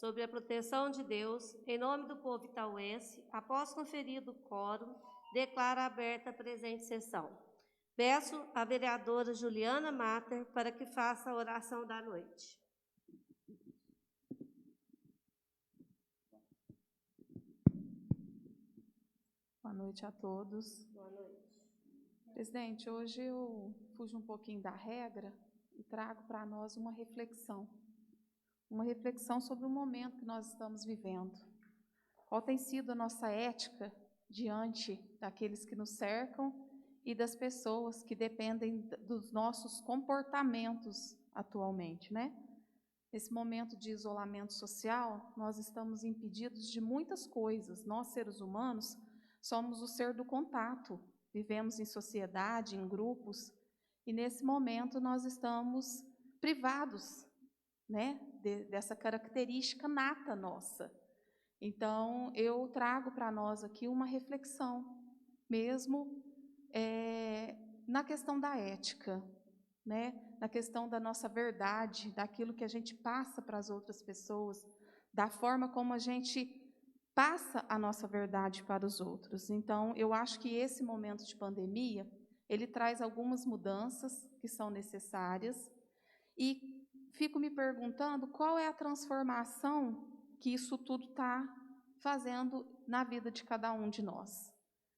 sobre a proteção de Deus, em nome do povo itauense, após conferido o quórum, declaro aberta a presente sessão. Peço à vereadora Juliana Mater para que faça a oração da noite. Boa noite a todos. Boa noite. Presidente, hoje eu fujo um pouquinho da regra e trago para nós uma reflexão sobre o momento que nós estamos vivendo. Qual tem sido a nossa ética diante daqueles que nos cercam e das pessoas que dependem dos nossos comportamentos atualmente, né? Nesse momento de isolamento social, nós estamos impedidos de muitas coisas. Nós, seres humanos, somos o ser do contato, vivemos em sociedade, em grupos, e nesse momento nós estamos privados, né, dessa característica nata nossa. Então, eu trago para nós aqui uma reflexão, mesmo na questão da ética, né, na questão da nossa verdade, daquilo que a gente passa para as outras pessoas, da forma como a gente passa a nossa verdade para os outros. Então, eu acho que esse momento de pandemia, ele traz algumas mudanças que são necessárias e fico me perguntando qual é a transformação que isso tudo está fazendo na vida de cada um de nós.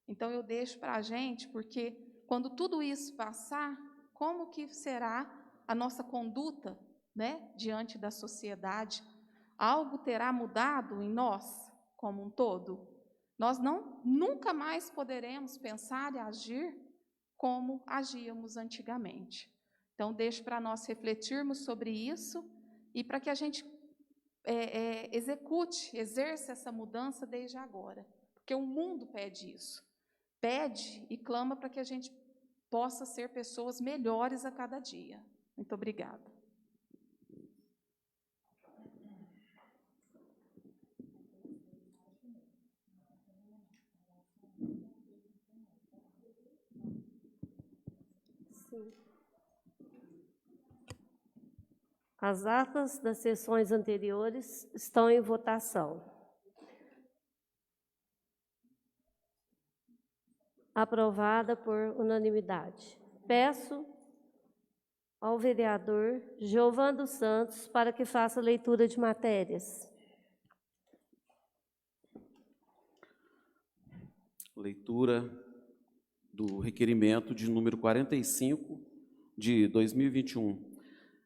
Então, eu deixo para a gente, porque quando tudo isso passar, como que será a nossa conduta, né, diante da sociedade? Algo terá mudado em nós como um todo? Nós nunca mais poderemos pensar e agir como agíamos antigamente. Então, deixo para nós refletirmos sobre isso e para que a gente exerça essa mudança desde agora, porque o mundo pede isso, pede e clama para que a gente possa ser pessoas melhores a cada dia. Muito obrigada. Sim. As atas das sessões anteriores estão em votação. Aprovada por unanimidade. Peço ao vereador Giovan dos Santos para que faça a leitura de matérias. Leitura do requerimento de número 45 de 2021.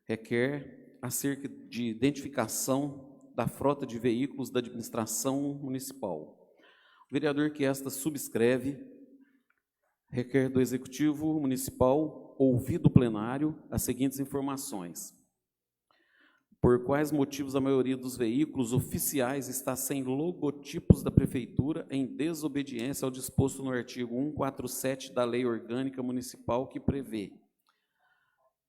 Requer acerca de identificação da frota de veículos da administração municipal. O vereador que esta subscreve requer do Executivo Municipal, ouvido o plenário, as seguintes informações. Por quais motivos a maioria dos veículos oficiais está sem logotipos da Prefeitura em desobediência ao disposto no artigo 147 da Lei Orgânica Municipal, que prevê: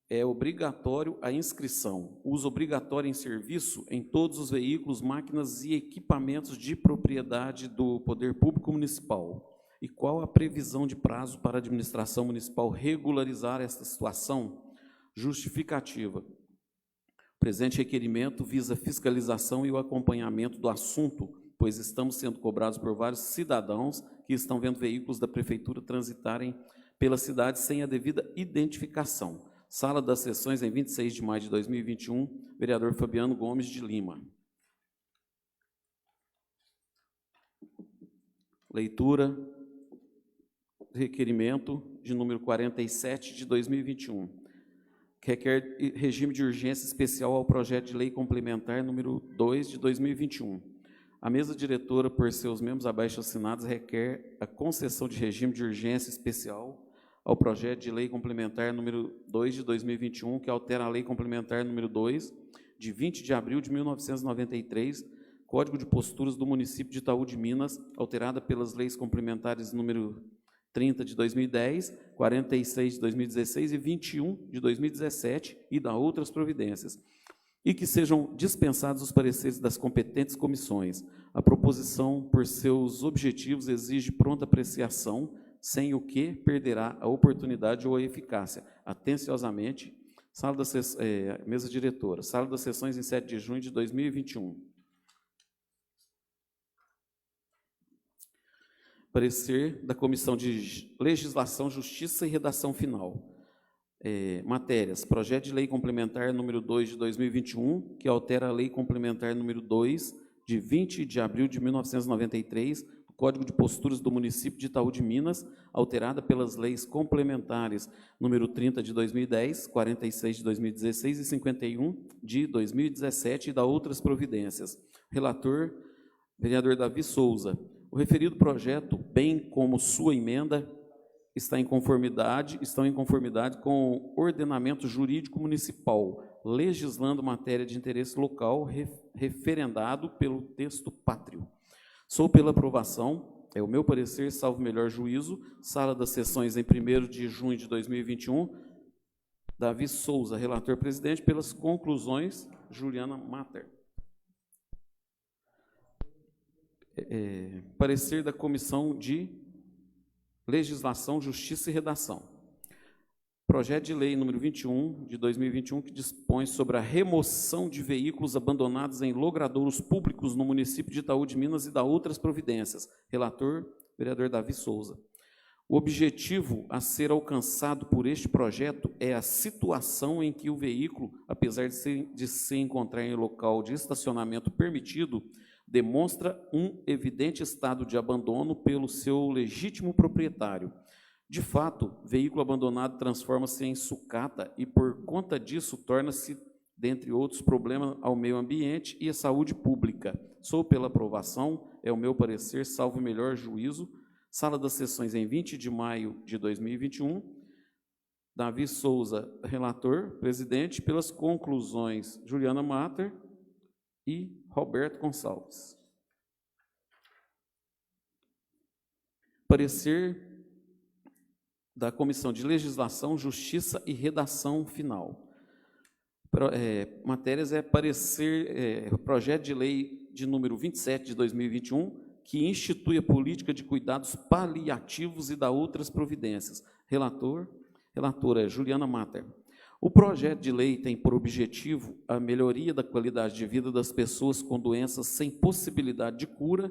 é obrigatório a inscrição, uso obrigatório em serviço em todos os veículos, máquinas e equipamentos de propriedade do Poder Público Municipal. E qual a previsão de prazo para a administração municipal regularizar esta situação? Justificativa. O presente requerimento visa a fiscalização e o acompanhamento do assunto, pois estamos sendo cobrados por vários cidadãos que estão vendo veículos da Prefeitura transitarem pela cidade sem a devida identificação. Sala das Sessões, em 26 de maio de 2021, vereador Fabiano Gomes de Lima. Leitura do requerimento de número 47 de 2021, que requer regime de urgência especial ao projeto de lei complementar número 2 de 2021. A mesa diretora, por seus membros abaixo assinados, requer a concessão de regime de urgência especial ao projeto de lei complementar número 2 de 2021, que altera a lei complementar número 2, de 20 de abril de 1993, Código de Posturas do município de Itaú de Minas, alterada pelas leis complementares número 30 de 2010, 46 de 2016 e 21 de 2017, e da outras providências, e que sejam dispensados os pareceres das competentes comissões. A proposição, por seus objetivos, exige pronta apreciação, sem o que perderá a oportunidade ou a eficácia. Atenciosamente, mesa diretora, Sala das Sessões, em 7 de junho de 2021. Parecer da Comissão de Legislação, Justiça e Redação Final. Matérias: projeto de lei complementar número 2 de 2021, que altera a lei complementar número 2 de 20 de abril de 1993, do Código de Posturas do Município de Itaú de Minas, alterada pelas leis complementares número 30 de 2010, 46 de 2016 e 51 de 2017 e da outras providências. Relator, vereador Davi Souza. O referido projeto, bem como sua emenda, estão em conformidade com o ordenamento jurídico municipal, legislando matéria de interesse local referendado pelo texto pátrio. Sou pela aprovação, é o meu parecer, salvo melhor juízo, sala das sessões em 1º de junho de 2021, Davi Souza, relator presidente, pelas conclusões, Juliana Matter. Parecer da Comissão de Legislação, Justiça e Redação. Projeto de lei número 21 de 2021, que dispõe sobre a remoção de veículos abandonados em logradouros públicos no município de Itaú de Minas e da outras providências. Relator, vereador Davi Souza. O objetivo a ser alcançado por este projeto é a situação em que o veículo, apesar de se encontrar em local de estacionamento permitido, demonstra um evidente estado de abandono pelo seu legítimo proprietário. De fato, veículo abandonado transforma-se em sucata e, por conta disso, torna-se, dentre outros problemas, ao meio ambiente e à saúde pública. Sou pela aprovação, é o meu parecer, salvo melhor juízo. Sala das sessões em 20 de maio de 2021. Davi Souza, relator, presidente, pelas conclusões, Juliana Matter e Roberto Gonçalves. Parecer da Comissão de Legislação, Justiça e Redação Final. Matérias projeto de lei de número 27 de 2021, que institui a política de cuidados paliativos e da outras providências. Relatora Juliana Matter. O projeto de lei tem por objetivo a melhoria da qualidade de vida das pessoas com doenças sem possibilidade de cura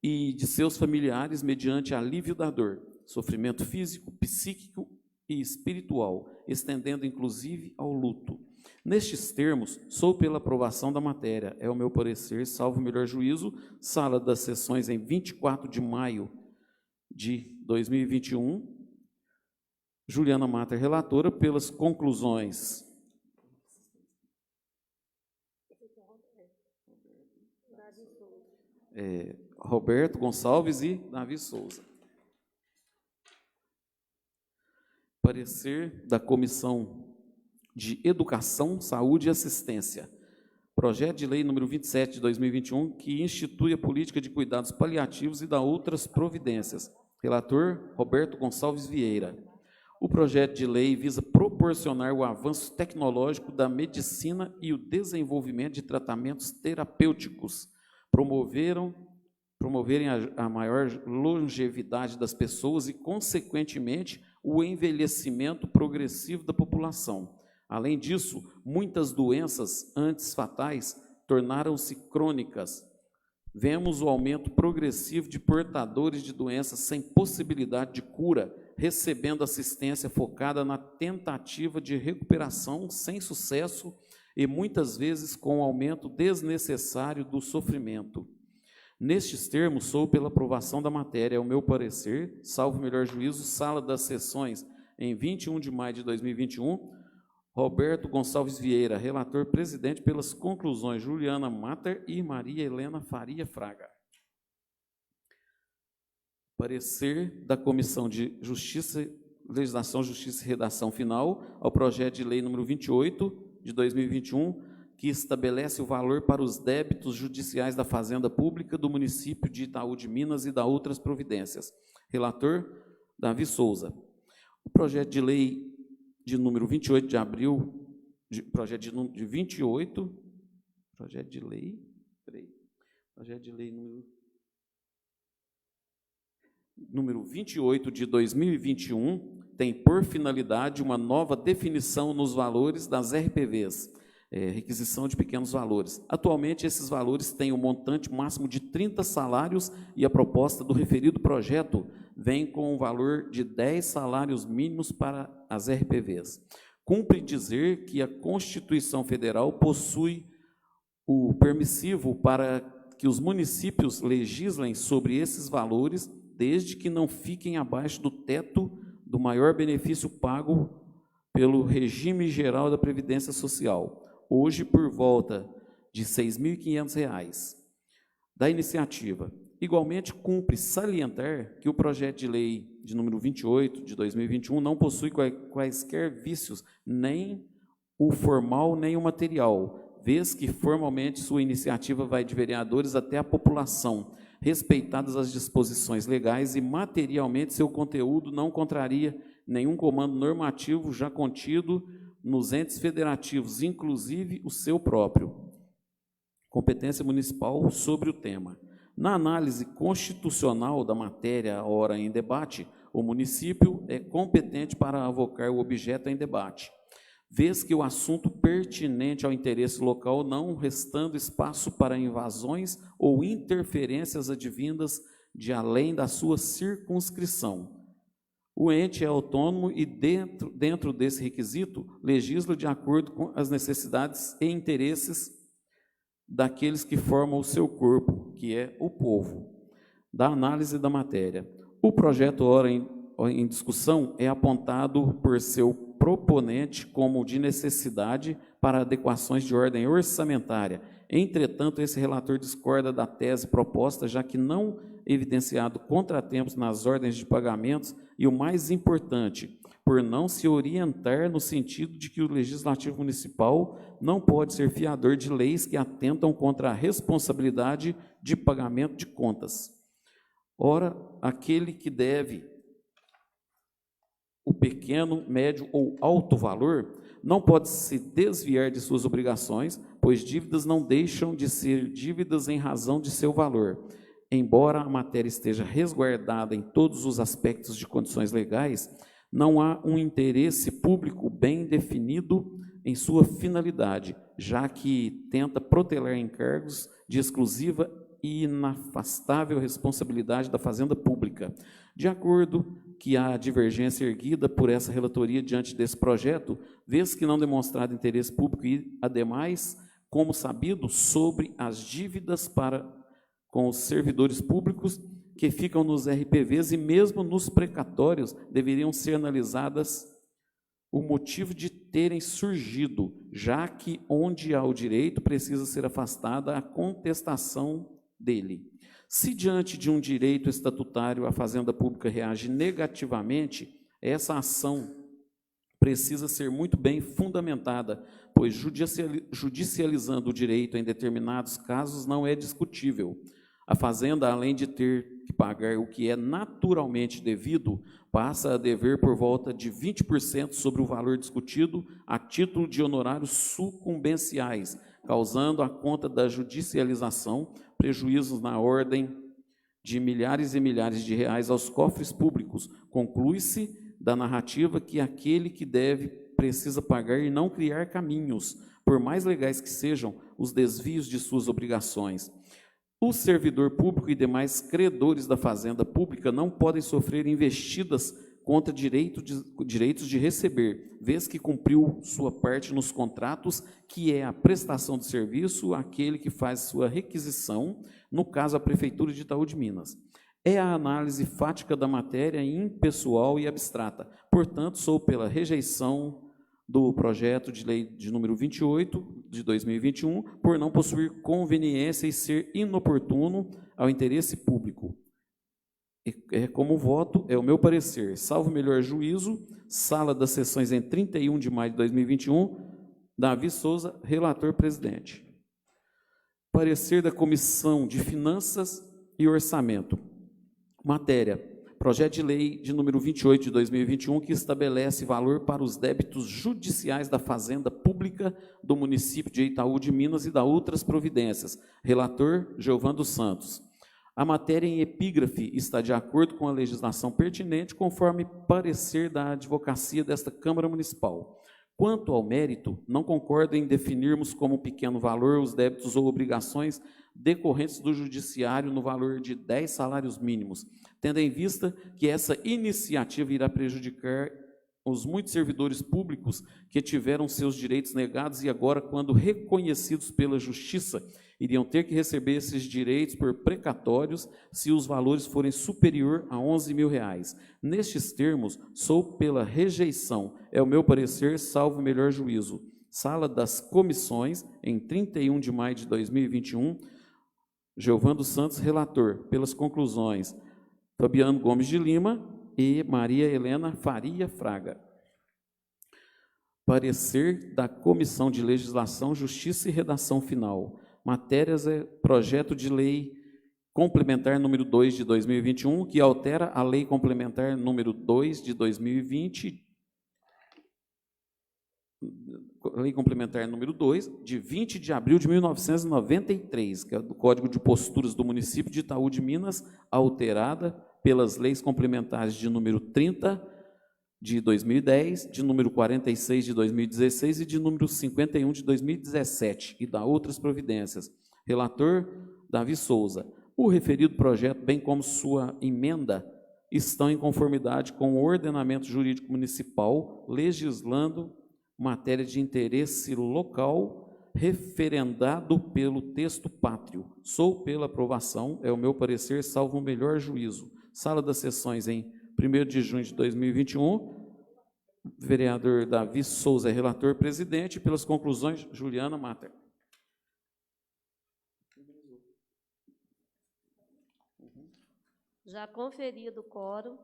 e de seus familiares mediante alívio da dor, sofrimento físico, psíquico e espiritual, estendendo inclusive ao luto. Nestes termos, sou pela aprovação da matéria. É o meu parecer, salvo melhor juízo, sala das sessões em 24 de maio de 2021, Juliana Matter, relatora, pelas conclusões. Roberto Gonçalves e Davi Souza. Parecer da Comissão de Educação, Saúde e Assistência. Projeto de lei número 27 de 2021, que institui a política de cuidados paliativos e da outras providências. Relator, Roberto Gonçalves Vieira. O projeto de lei visa proporcionar o avanço tecnológico da medicina e o desenvolvimento de tratamentos terapêuticos, promoverem a maior longevidade das pessoas e, consequentemente, o envelhecimento progressivo da população. Além disso, muitas doenças antes fatais tornaram-se crônicas. Vemos o aumento progressivo de portadores de doenças sem possibilidade de cura, recebendo assistência focada na tentativa de recuperação sem sucesso e muitas vezes com um aumento desnecessário do sofrimento. Nestes termos, sou pela aprovação da matéria. É o meu parecer, salvo melhor juízo, sala das sessões em 21 de maio de 2021, Roberto Gonçalves Vieira, relator presidente, pelas conclusões, Juliana Matter e Maria Helena Faria Fraga. Parecer da Comissão de Justiça, Legislação, Justiça e Redação Final ao projeto de lei número 28 de 2021, que estabelece o valor para os débitos judiciais da Fazenda Pública do município de Itaú de Minas e da outras providências. Relator, Davi Souza. O projeto de lei de número 28 de abril, projeto de lei número 28 de 2021, tem por finalidade uma nova definição nos valores das RPVs. requisição de pequenos valores. Atualmente, esses valores têm um montante máximo de 30 salários e a proposta do referido projeto vem com um valor de 10 salários mínimos para as RPVs. Cumpre dizer que a Constituição Federal possui o permissivo para que os municípios legislem sobre esses valores, desde que não fiquem abaixo do teto do maior benefício pago pelo regime geral da Previdência Social, hoje por volta de R$ 6.500, da iniciativa. Igualmente, cumpre salientar que o projeto de lei de número 28, de 2021, não possui quaisquer vícios, nem o formal, nem o material, vez que formalmente sua iniciativa vai de vereadores até a população, respeitadas as disposições legais, e materialmente seu conteúdo não contraria nenhum comando normativo já contido nos entes federativos, inclusive o seu próprio. Competência municipal sobre o tema. Na análise constitucional da matéria ora em debate, o município é competente para avocar o objeto em debate, vez que o assunto pertinente ao interesse local, não restando espaço para invasões ou interferências advindas de além da sua circunscrição. O ente é autônomo e, dentro desse requisito, legisla de acordo com as necessidades e interesses daqueles que formam o seu corpo, que é o povo. Da análise da matéria. O projeto ora em discussão é apontado por seu proponente como de necessidade para adequações de ordem orçamentária. Entretanto, esse relator discorda da tese proposta, já que não evidenciado contratempos nas ordens de pagamentos e, o mais importante, por não se orientar no sentido de que o Legislativo Municipal não pode ser fiador de leis que atentam contra a responsabilidade de pagamento de contas. Ora, aquele que deve o pequeno, médio ou alto valor não pode se desviar de suas obrigações, pois dívidas não deixam de ser dívidas em razão de seu valor. Embora a matéria esteja resguardada em todos os aspectos de condições legais, não há um interesse público bem definido em sua finalidade, já que tenta protelar encargos de exclusiva e inafastável responsabilidade da Fazenda Pública. De acordo que a divergência erguida por essa relatoria diante desse projeto, vez que não demonstrado interesse público e, ademais, como sabido, sobre as dívidas com os servidores públicos que ficam nos RPVs e mesmo nos precatórios, deveriam ser analisadas o motivo de terem surgido, já que onde há o direito precisa ser afastada a contestação dele. Se diante de um direito estatutário a Fazenda Pública reage negativamente, essa ação precisa ser muito bem fundamentada, pois judicializando o direito em determinados casos não é discutível. A Fazenda, além de ter que pagar o que é naturalmente devido, passa a dever por volta de 20% sobre o valor discutido a título de honorários sucumbenciais, causando à conta da judicialização prejuízos na ordem de milhares e milhares de reais aos cofres públicos. Conclui-se da narrativa que aquele que deve precisa pagar e não criar caminhos, por mais legais que sejam os desvios de suas obrigações. O servidor público e demais credores da Fazenda Pública não podem sofrer investidas contra direitos de receber, vez que cumpriu sua parte nos contratos, que é a prestação de serviço àquele que faz sua requisição, no caso a Prefeitura de Itaú de Minas. É a análise fática da matéria impessoal e abstrata. Portanto, sou pela rejeição do projeto de lei de número 28, de 2021, por não possuir conveniência e ser inoportuno ao interesse público. Como voto, é o meu parecer, salvo melhor juízo, sala das sessões em 31 de maio de 2021, Davi Souza, relator presidente. Parecer da Comissão de Finanças e Orçamento. Matéria. Projeto de lei de número 28 de 2021, que estabelece valor para os débitos judiciais da Fazenda Pública do município de Itaú de Minas e da outras providências. Relator, Geovando Santos. A matéria em epígrafe está de acordo com a legislação pertinente, conforme parecer da advocacia desta Câmara Municipal. Quanto ao mérito, não concordo em definirmos como pequeno valor os débitos ou obrigações decorrentes do judiciário no valor de 10 salários mínimos, tendo em vista que essa iniciativa irá prejudicar os muitos servidores públicos que tiveram seus direitos negados e agora, quando reconhecidos pela Justiça, iriam ter que receber esses direitos por precatórios se os valores forem superior a R$ 11.000. Nestes termos, sou pela rejeição, é o meu parecer, salvo melhor juízo. Sala das Comissões, em 31 de maio de 2021, Geovando Santos, relator. Pelas conclusões, Fabiano Gomes de Lima e Maria Helena Faria Fraga. Parecer da Comissão de Legislação, Justiça e Redação Final. Matérias é projeto de lei complementar número 2 de 2021, que altera a lei complementar número 2 de 2020, lei complementar número 2, de 20 de abril de 1993, que é do Código de Posturas do Município de Itaú de Minas, alterada pelas leis complementares de número 30 de 2010, de número 46 de 2016 e de número 51 de 2017, e da outras providências. Relator, Davi Souza. O referido projeto, bem como sua emenda, estão em conformidade com o ordenamento jurídico municipal, legislando matéria de interesse local, referendado pelo texto pátrio. Sou pela aprovação, é o meu parecer, salvo o melhor juízo. Sala das Sessões, em 1º de junho de 2021, vereador Davi Souza é relator presidente, pelas conclusões, Juliana Mater. Já conferido o quórum,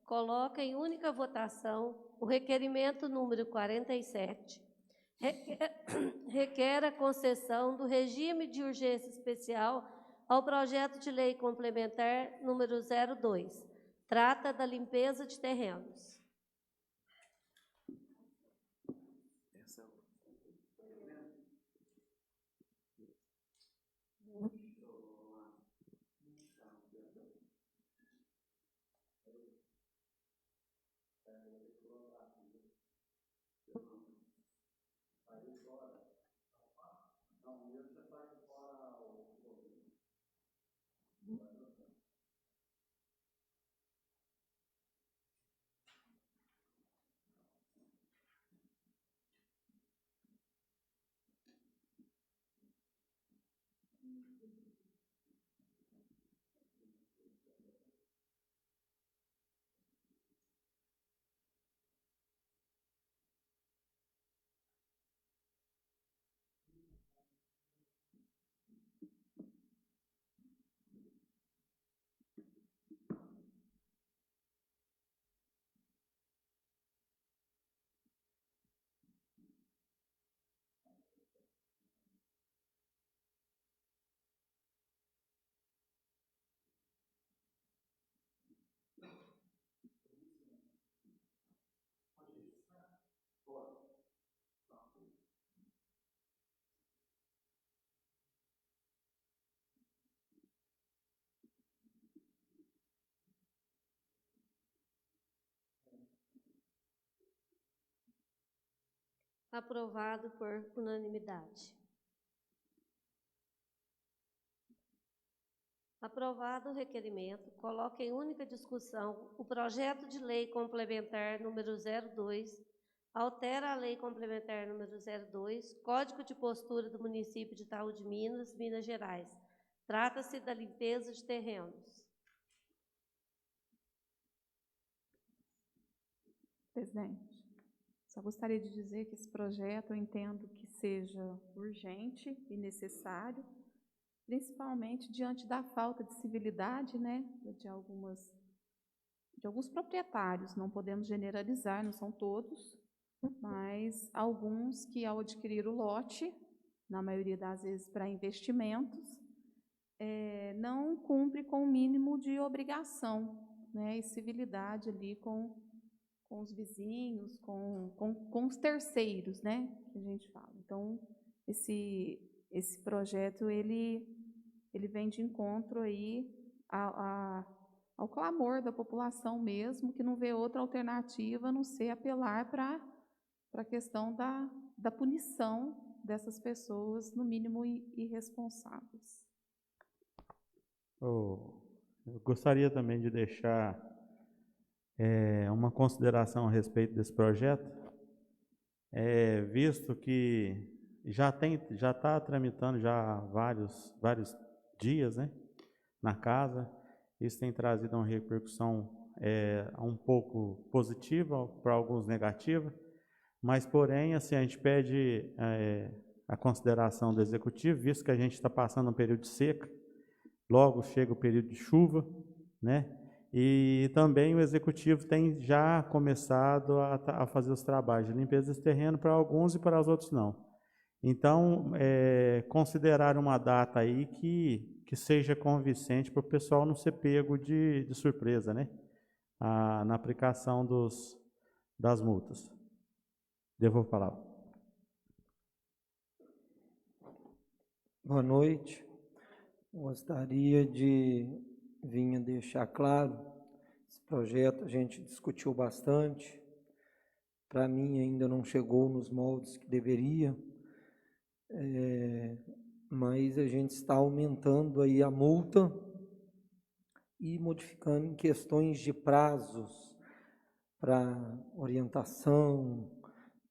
coloca em única votação o requerimento número 47. Requer a concessão do regime de urgência especial ao projeto de lei complementar número 02. Trata da limpeza de terrenos. Aprovado por unanimidade. Aprovado o requerimento, coloca em única discussão o projeto de lei complementar número 02, altera a lei complementar número 02, Código de Postura do município de Itaú de Minas, Minas Gerais. Trata-se da limpeza de terrenos. Presidente, só gostaria de dizer que esse projeto eu entendo que seja urgente e necessário, principalmente diante da falta de civilidade, né, de alguns proprietários. Não podemos generalizar, não são todos, mas alguns que, ao adquirir o lote, na maioria das vezes para investimentos, não cumpre com o mínimo de obrigação, né, e civilidade ali com os vizinhos, com os terceiros, né, que a gente fala. Então, esse projeto, ele vem de encontro aí ao clamor da população mesmo, que não vê outra alternativa a não ser apelar para para a questão da punição dessas pessoas, no mínimo irresponsáveis. Eu gostaria também de deixar uma consideração a respeito desse projeto, visto que já está tramitando já há vários dias, né, na casa. Isso tem trazido uma repercussão um pouco positiva, para alguns negativa, mas, porém, assim, a gente pede a consideração do Executivo, visto que a gente está passando um período de seca, logo chega o período de chuva, né? E também o Executivo tem já começado a fazer os trabalhos de limpeza desse terreno para alguns e para os outros não. Então, considerar uma data aí que seja convincente para o pessoal não ser pego de surpresa, né? Na aplicação das multas. Devolvo a palavra. Boa noite. Gostaria de vir deixar claro, esse projeto a gente discutiu bastante, para mim ainda não chegou nos moldes que deveria, mas a gente está aumentando aí a multa e modificando em questões de prazos para orientação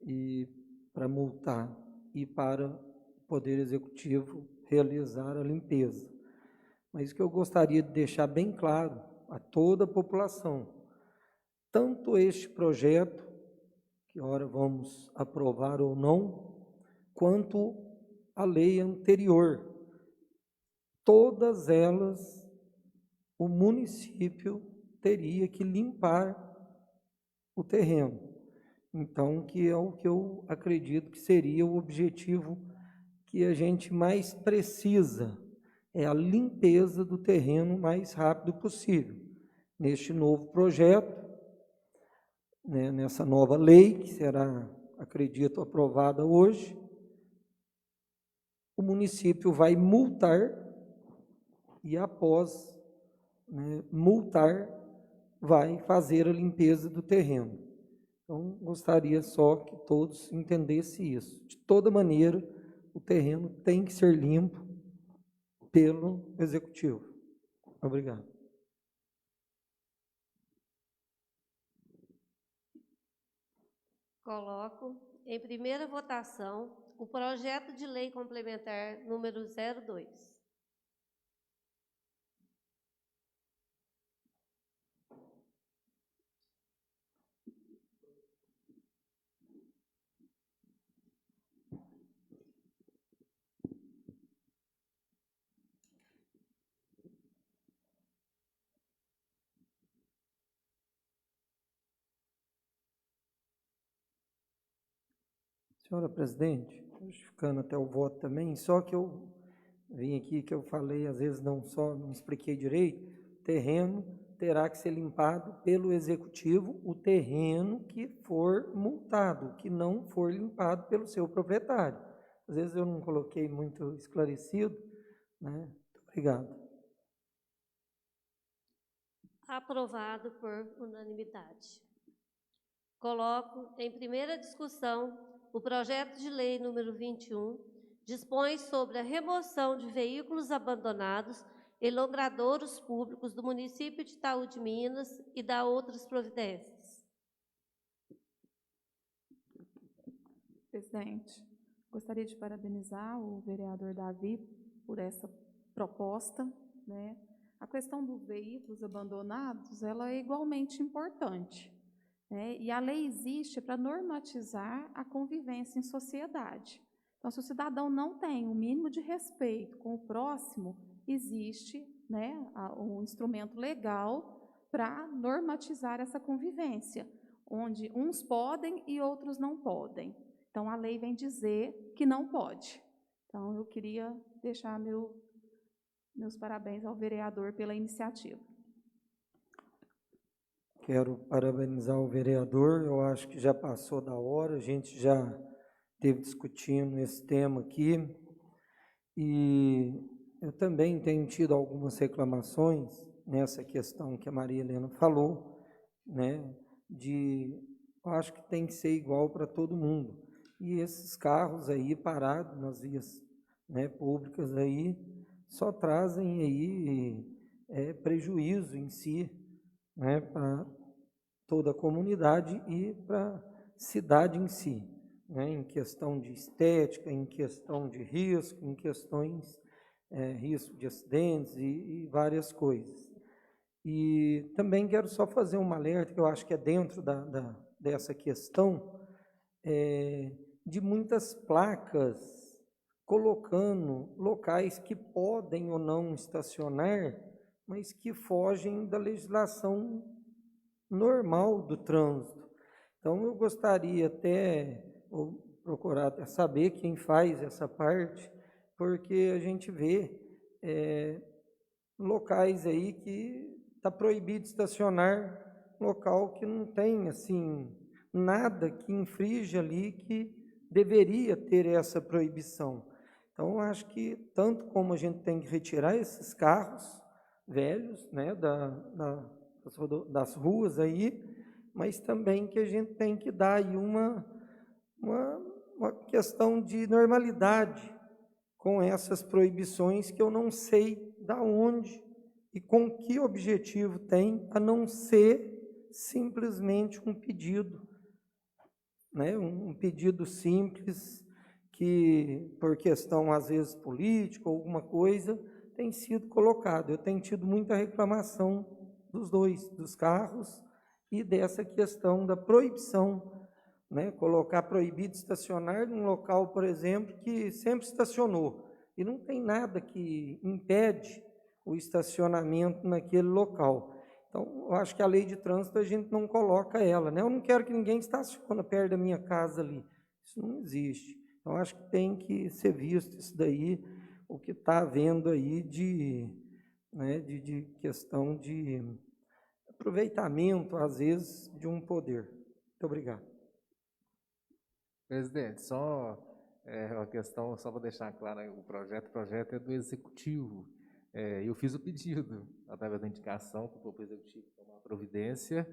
e para multar e para o Poder Executivo realizar a limpeza. Mas o que eu gostaria de deixar bem claro a toda a população, tanto este projeto, que ora vamos aprovar ou não, quanto a lei anterior, todas elas o município teria que limpar o terreno. Então, que é o que eu acredito que seria o objetivo que a gente mais precisa, é a limpeza do terreno o mais rápido possível. Neste novo projeto, né, nessa nova lei, que será, acredito, aprovada hoje, o município vai multar e, após multar, vai fazer a limpeza do terreno. Então, gostaria só que todos entendessem isso. De toda maneira, o terreno tem que ser limpo pelo Executivo. Obrigado. Coloco em primeira votação o projeto de lei complementar número 02. Senhora presidente, justificando até o voto também, só que eu vim aqui, que eu falei, às vezes não expliquei direito, terreno terá que ser limpado pelo Executivo, o terreno que for multado, que não for limpado pelo seu proprietário. Às vezes eu não coloquei muito esclarecido, né? Muito obrigado. Aprovado por unanimidade. Coloco em primeira discussão o projeto de lei número 21, dispõe sobre a remoção de veículos abandonados e logradouros públicos do município de Itaú de Minas e da outras providências. Presidente, gostaria de parabenizar o vereador Davi por essa proposta, né? A questão dos veículos abandonados, ela é igualmente importante, né? E a lei existe para normatizar a convivência em sociedade. Então, se o cidadão não tem o mínimo de respeito com o próximo, existe, né, um instrumento legal para normatizar essa convivência, onde uns podem e outros não podem. Então, a lei vem dizer que não pode. Então, eu queria deixar meus parabéns ao vereador pela iniciativa. Quero parabenizar o vereador, eu acho que já passou da hora, a gente já esteve discutindo esse tema aqui, e eu também tenho tido algumas reclamações nessa questão que a Maria Helena falou, né, de eu acho que tem que ser igual para todo mundo. E esses carros aí parados nas vias, né, públicas aí só trazem aí prejuízo em si, né, para toda a comunidade e para a cidade em si, né, em questão de estética, em questão de risco, em questões risco de acidentes e várias coisas. E também quero só fazer um alerta, que eu acho que é dentro dessa questão, de muitas placas colocando locais que podem ou não estacionar, mas que fogem da legislação normal do trânsito. Então, eu gostaria até, vou procurar até saber quem faz essa parte, porque a gente vê locais aí que está proibido estacionar, local que não tem, assim, nada que infringe ali que deveria ter essa proibição. Então, acho que tanto como a gente tem que retirar esses carros velhos, né, das ruas aí, mas também que a gente tem que dar aí uma questão de normalidade com essas proibições que eu não sei da onde e com que objetivo tem, a não ser simplesmente um pedido, né? Um pedido simples que, por questão às vezes política ou alguma coisa, tem sido colocado. Eu tenho tido muita reclamação dos dois, dos carros e dessa questão da proibição, né? Colocar proibido estacionar num local, por exemplo, que sempre estacionou e não tem nada que impede o estacionamento naquele local. Então, eu acho que a lei de trânsito a gente não coloca ela, né? Eu não quero que ninguém estacione perto da minha casa ali. Isso não existe. Então, acho que tem que ser visto isso daí, o que está havendo aí de questão de aproveitamento, às vezes, de um poder. Muito obrigado. Presidente, só uma questão, só para deixar claro, o projeto é do Executivo. Eu fiz o pedido, através da indicação, para o Executivo tomar providência,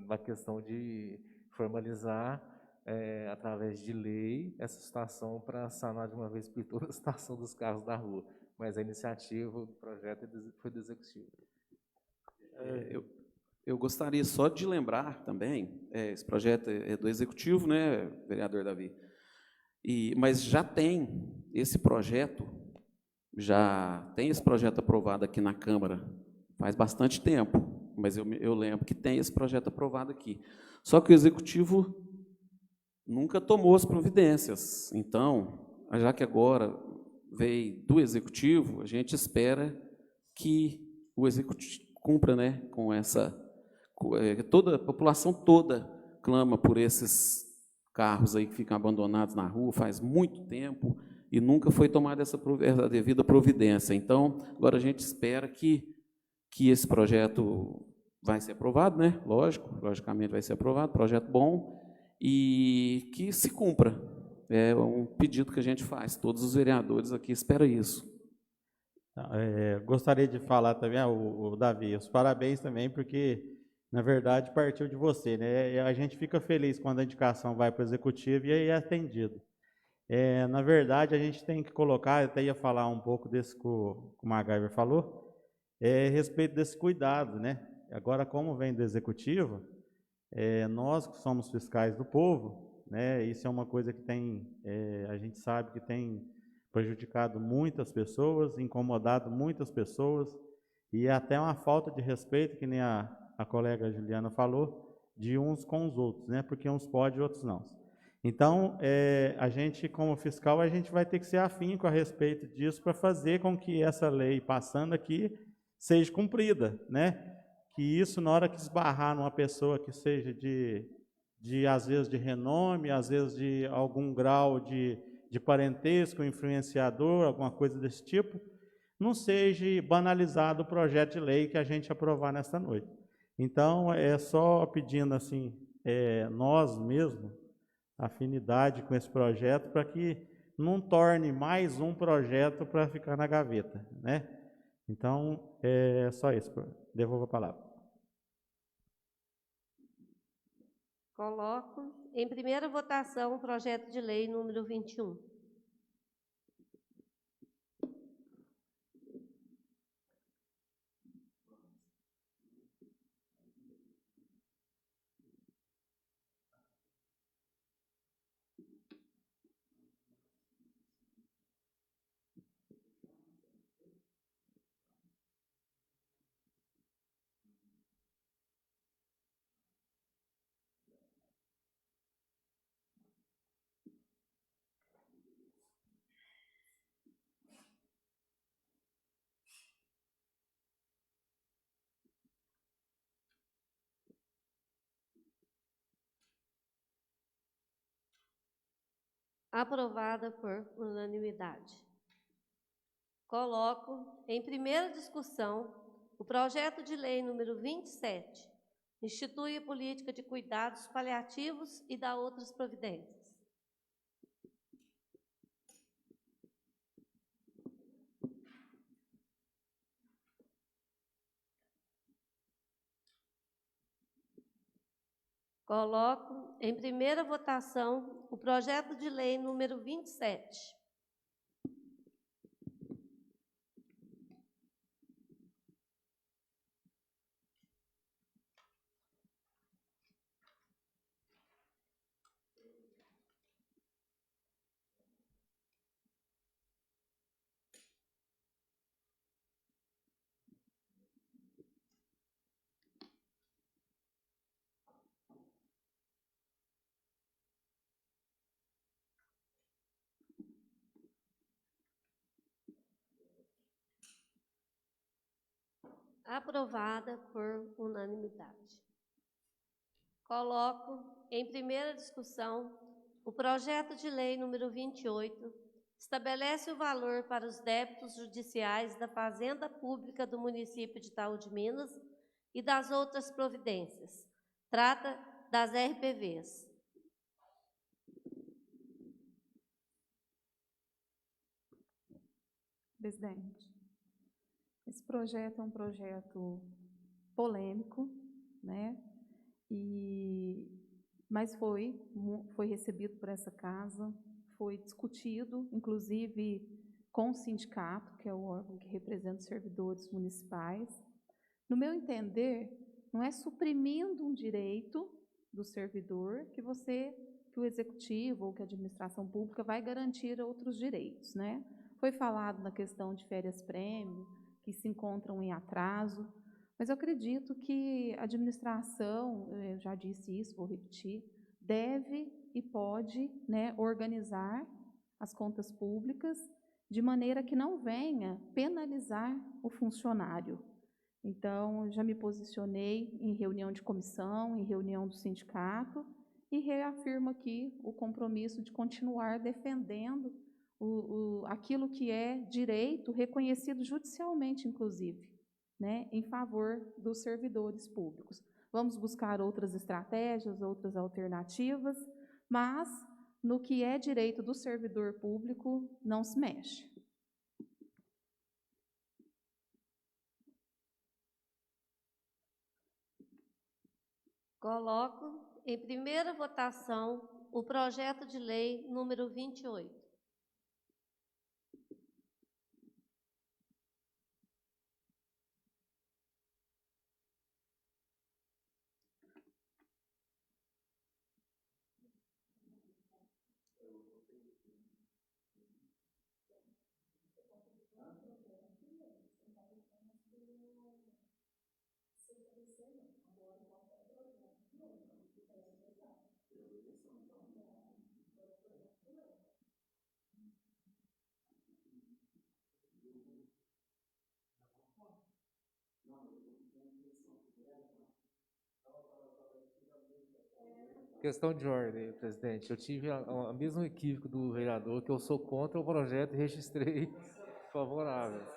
na questão de formalizar, através de lei, essa situação para sanar de uma vez por todas a situação dos carros da rua. Mas a iniciativa do projeto foi do Executivo. Eu gostaria só de lembrar também, esse projeto é do Executivo, né, vereador Davi? Mas já tem esse projeto aprovado aqui na Câmara faz bastante tempo, mas eu lembro que tem esse projeto aprovado aqui. Só que o Executivo nunca tomou as providências. Então, já que agora veio do Executivo, a gente espera que o Executivo cumpra, né, com essa... toda a população toda clama por esses carros aí que ficam abandonados na rua faz muito tempo e nunca foi tomada essa devida providência. Então, agora a gente espera que esse projeto vai ser aprovado, né? Logicamente vai ser aprovado, projeto bom, e que se cumpra. É um pedido que a gente faz, todos os vereadores aqui esperam isso. Gostaria de falar também, o Davi, os parabéns também, porque, na verdade, partiu de você, né? E a gente fica feliz quando a indicação vai para o Executivo e aí é atendido. Na verdade, a gente tem que colocar, eu até ia falar um pouco desse que o MacGyver falou, a respeito desse cuidado, né? Agora, como vem do Executivo, nós que somos fiscais do povo, né? Isso é uma coisa que a gente sabe que tem prejudicado muitas pessoas, incomodado muitas pessoas, e até uma falta de respeito, que nem a colega Juliana falou, de uns com os outros, né? Porque uns podem e outros não. Então, a gente, como fiscal, a gente vai ter que ser afinco a respeito disso para fazer com que essa lei passando aqui seja cumprida, né? Que isso, na hora que esbarrar numa pessoa que seja às vezes, de renome, às vezes, de algum grau de parentesco, influenciador, alguma coisa desse tipo, não seja banalizado o projeto de lei que a gente aprovar nesta noite. Então, é só pedindo assim, nós mesmos, afinidade com esse projeto, para que não torne mais um projeto para ficar na gaveta, né? Então, é só isso. Devolvo a palavra. Coloco em primeira votação o projeto de lei número 21. Aprovada por unanimidade. Coloco em primeira discussão o projeto de lei número 27, institui a política de cuidados paliativos e dá outras providências. Coloco em primeira votação o projeto de lei número 27. Aprovada por unanimidade. Coloco em primeira discussão o projeto de lei número 28, estabelece o valor para os débitos judiciais da Fazenda Pública do município de Itaú de Minas e das outras providências. Trata das RPVs. Presidente, esse projeto é um projeto polêmico, né? Mas foi recebido por essa casa, foi discutido, inclusive com o sindicato, que é o órgão que representa os servidores municipais. No meu entender, não é suprimindo um direito do servidor que o executivo ou que a administração pública vai garantir outros direitos, né? Foi falado na questão de férias-prêmio, que se encontram em atraso, mas eu acredito que a administração, eu já disse isso, vou repetir, deve e pode, né, organizar as contas públicas de maneira que não venha penalizar o funcionário. Então, já me posicionei em reunião de comissão, em reunião do sindicato, e reafirmo aqui o compromisso de continuar defendendo aquilo que é direito reconhecido judicialmente, inclusive, né, em favor dos servidores públicos. Vamos buscar outras estratégias, outras alternativas, mas no que é direito do servidor público, não se mexe. Coloco em primeira votação o projeto de lei número 28. Questão de ordem, presidente. Eu tive a mesmo equívoco do vereador, que eu sou contra o projeto e registrei favorável.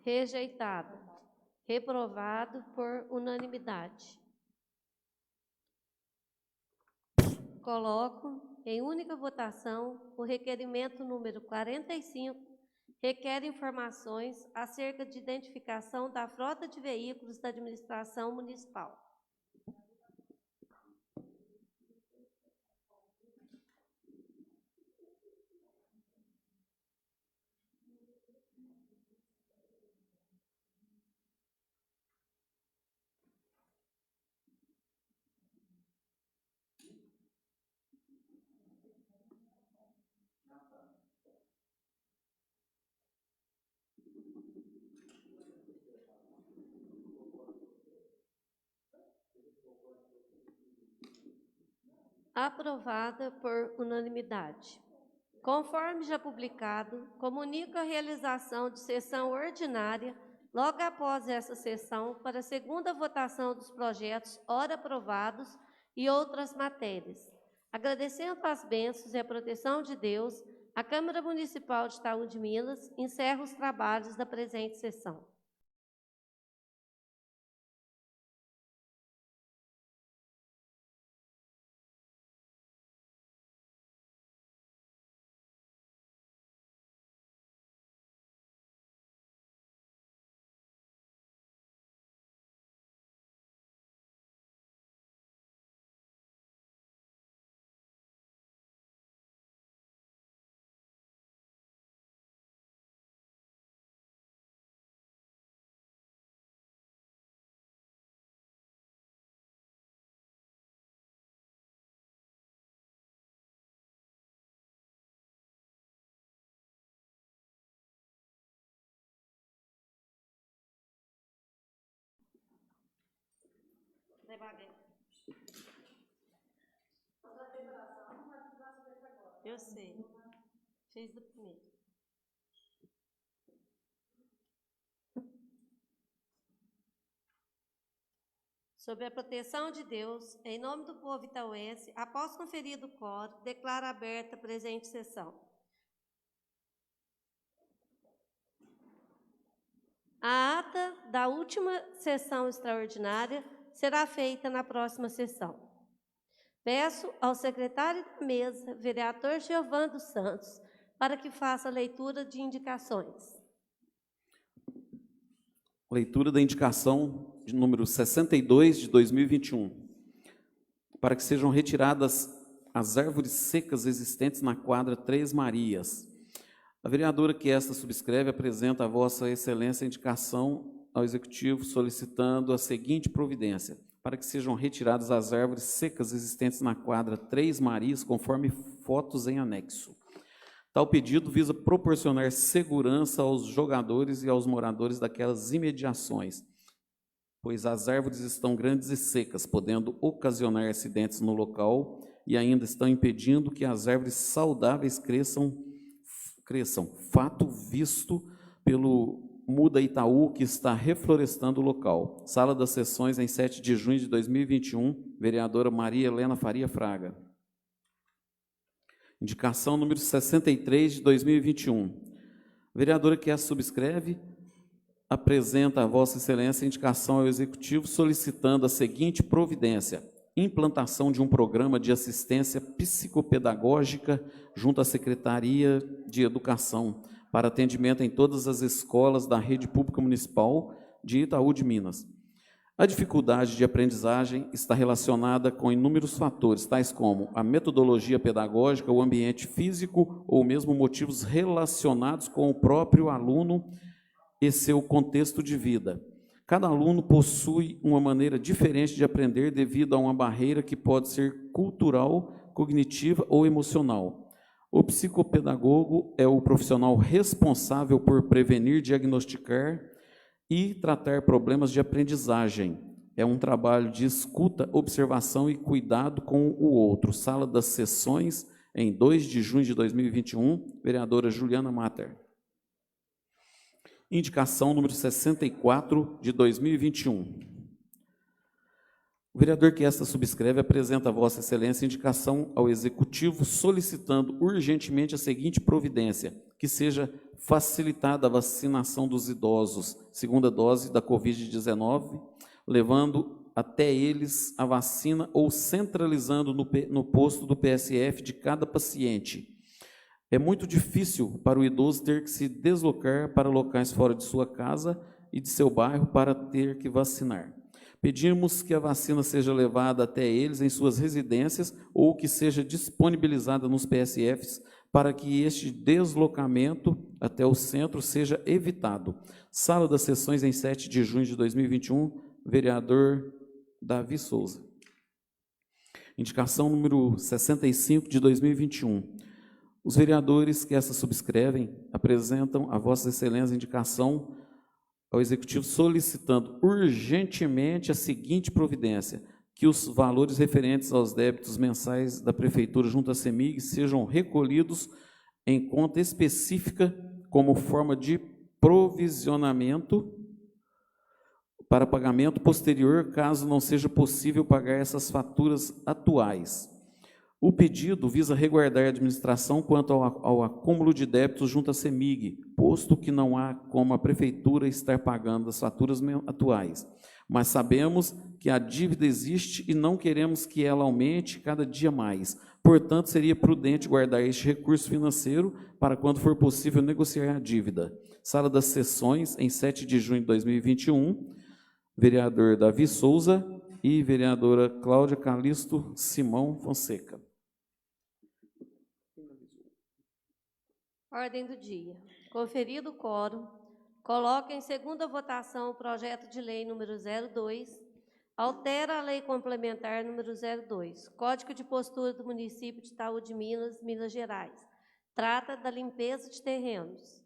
Rejeitado. Reprovado por unanimidade. Coloco em única votação o requerimento número 45, requer informações acerca de identificação da frota de veículos da administração municipal. Aprovada por unanimidade. Conforme já publicado, comunico a realização de sessão ordinária logo após essa sessão para a segunda votação dos projetos ora aprovados e outras matérias. Agradecendo as bênçãos e a proteção de Deus, a Câmara Municipal de Itaú de Minas encerra os trabalhos da presente sessão. Eu sei. Fez do primeiro. Sob a proteção de Deus, em nome do povo itauense, após conferido o quórum, declaro aberta a presente sessão. A ata da última sessão extraordinária será feita na próxima sessão. Peço ao secretário da mesa, vereador Giovan dos Santos, para que faça a leitura de indicações. Leitura da indicação de número 62 de 2021. Para que sejam retiradas as árvores secas existentes na quadra Três Marias. A vereadora que esta subscreve apresenta a Vossa Excelência a indicação ao Executivo solicitando a seguinte providência: para que sejam retiradas as árvores secas existentes na quadra Três Marias, conforme fotos em anexo. Tal pedido visa proporcionar segurança aos jogadores e aos moradores daquelas imediações, pois as árvores estão grandes e secas, podendo ocasionar acidentes no local e ainda estão impedindo que as árvores saudáveis cresçam, fato visto pelo Muda Itaú, que está reflorestando o local. Sala das sessões, em 7 de junho de 2021, vereadora Maria Helena Faria Fraga. Indicação número 63 de 2021. Vereadora que a subscreve apresenta a Vossa Excelência a indicação ao Executivo solicitando a seguinte providência: implantação de um programa de assistência psicopedagógica junto à Secretaria de Educação para atendimento em todas as escolas da rede pública municipal de Itaú de Minas. A dificuldade de aprendizagem está relacionada com inúmeros fatores, tais como a metodologia pedagógica, o ambiente físico ou mesmo motivos relacionados com o próprio aluno e seu contexto de vida. Cada aluno possui uma maneira diferente de aprender devido a uma barreira que pode ser cultural, cognitiva ou emocional. O psicopedagogo é o profissional responsável por prevenir, diagnosticar e tratar problemas de aprendizagem. É um trabalho de escuta, observação e cuidado com o outro. Sala das Sessões, em 2 de junho de 2021, vereadora Juliana Matter. Indicação número 64 de 2021. O vereador que esta subscreve apresenta a Vossa Excelência indicação ao Executivo solicitando urgentemente a seguinte providência: que seja facilitada a vacinação dos idosos, segunda dose da Covid-19, levando até eles a vacina ou centralizando no posto do PSF de cada paciente. É muito difícil para o idoso ter que se deslocar para locais fora de sua casa e de seu bairro para ter que vacinar. Pedimos que a vacina seja levada até eles em suas residências ou que seja disponibilizada nos PSFs para que este deslocamento até o centro seja evitado. Sala das Sessões, em 7 de junho de 2021, vereador Davi Souza. Indicação número 65 de 2021. Os vereadores que essa subscrevem apresentam a Vossa Excelência indicação ao Executivo solicitando urgentemente a seguinte providência: que os valores referentes aos débitos mensais da Prefeitura junto à CEMIG sejam recolhidos em conta específica como forma de provisionamento para pagamento posterior, caso não seja possível pagar essas faturas atuais. O pedido visa resguardar a administração quanto ao acúmulo de débitos junto à CEMIG, posto que não há como a Prefeitura estar pagando as faturas atuais. Mas sabemos que a dívida existe e não queremos que ela aumente cada dia mais. Portanto, seria prudente guardar este recurso financeiro para quando for possível negociar a dívida. Sala das Sessões, em 7 de junho de 2021, vereador Davi Souza e vereadora Cláudia Calisto Simão Fonseca. Ordem do dia. Conferido o quórum, coloco em segunda votação o projeto de lei número 02, altera a lei complementar número 02, Código de Postura do Município de Itaú de Minas, Minas Gerais. Trata da limpeza de terrenos.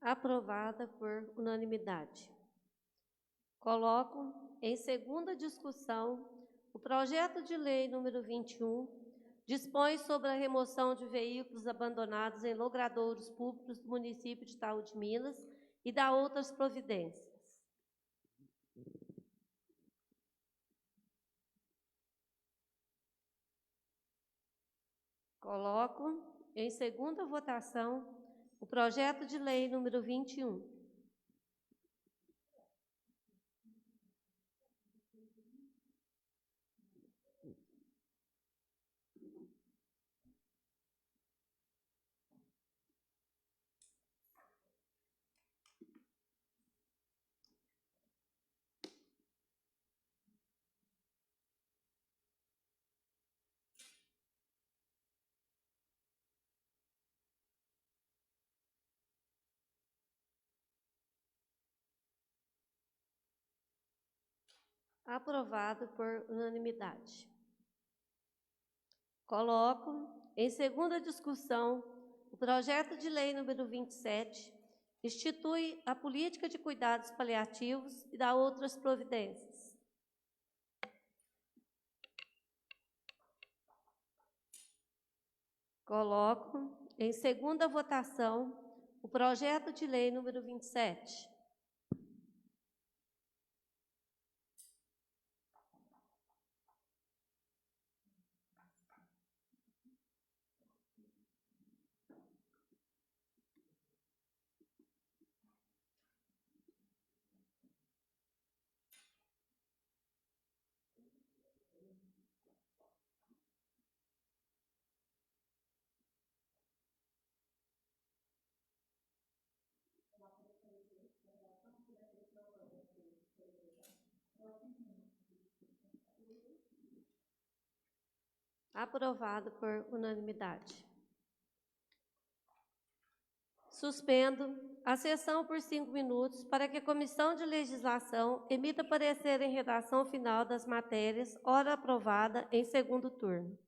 Aprovada por unanimidade. Coloco em segunda discussão o projeto de lei número 21, dispõe sobre a remoção de veículos abandonados em logradouros públicos do município de Itaú de Minas e dá outras providências. Coloco em segunda votação, o projeto de lei número 21. Aprovado por unanimidade. Coloco em segunda discussão o projeto de lei número 27, institui a política de cuidados paliativos e dá outras providências. Coloco em segunda votação o projeto de lei número 27. Aprovado por unanimidade. Suspendo a sessão por 5 minutos para que a Comissão de Legislação emita parecer em redação final das matérias, ora aprovada em segundo turno.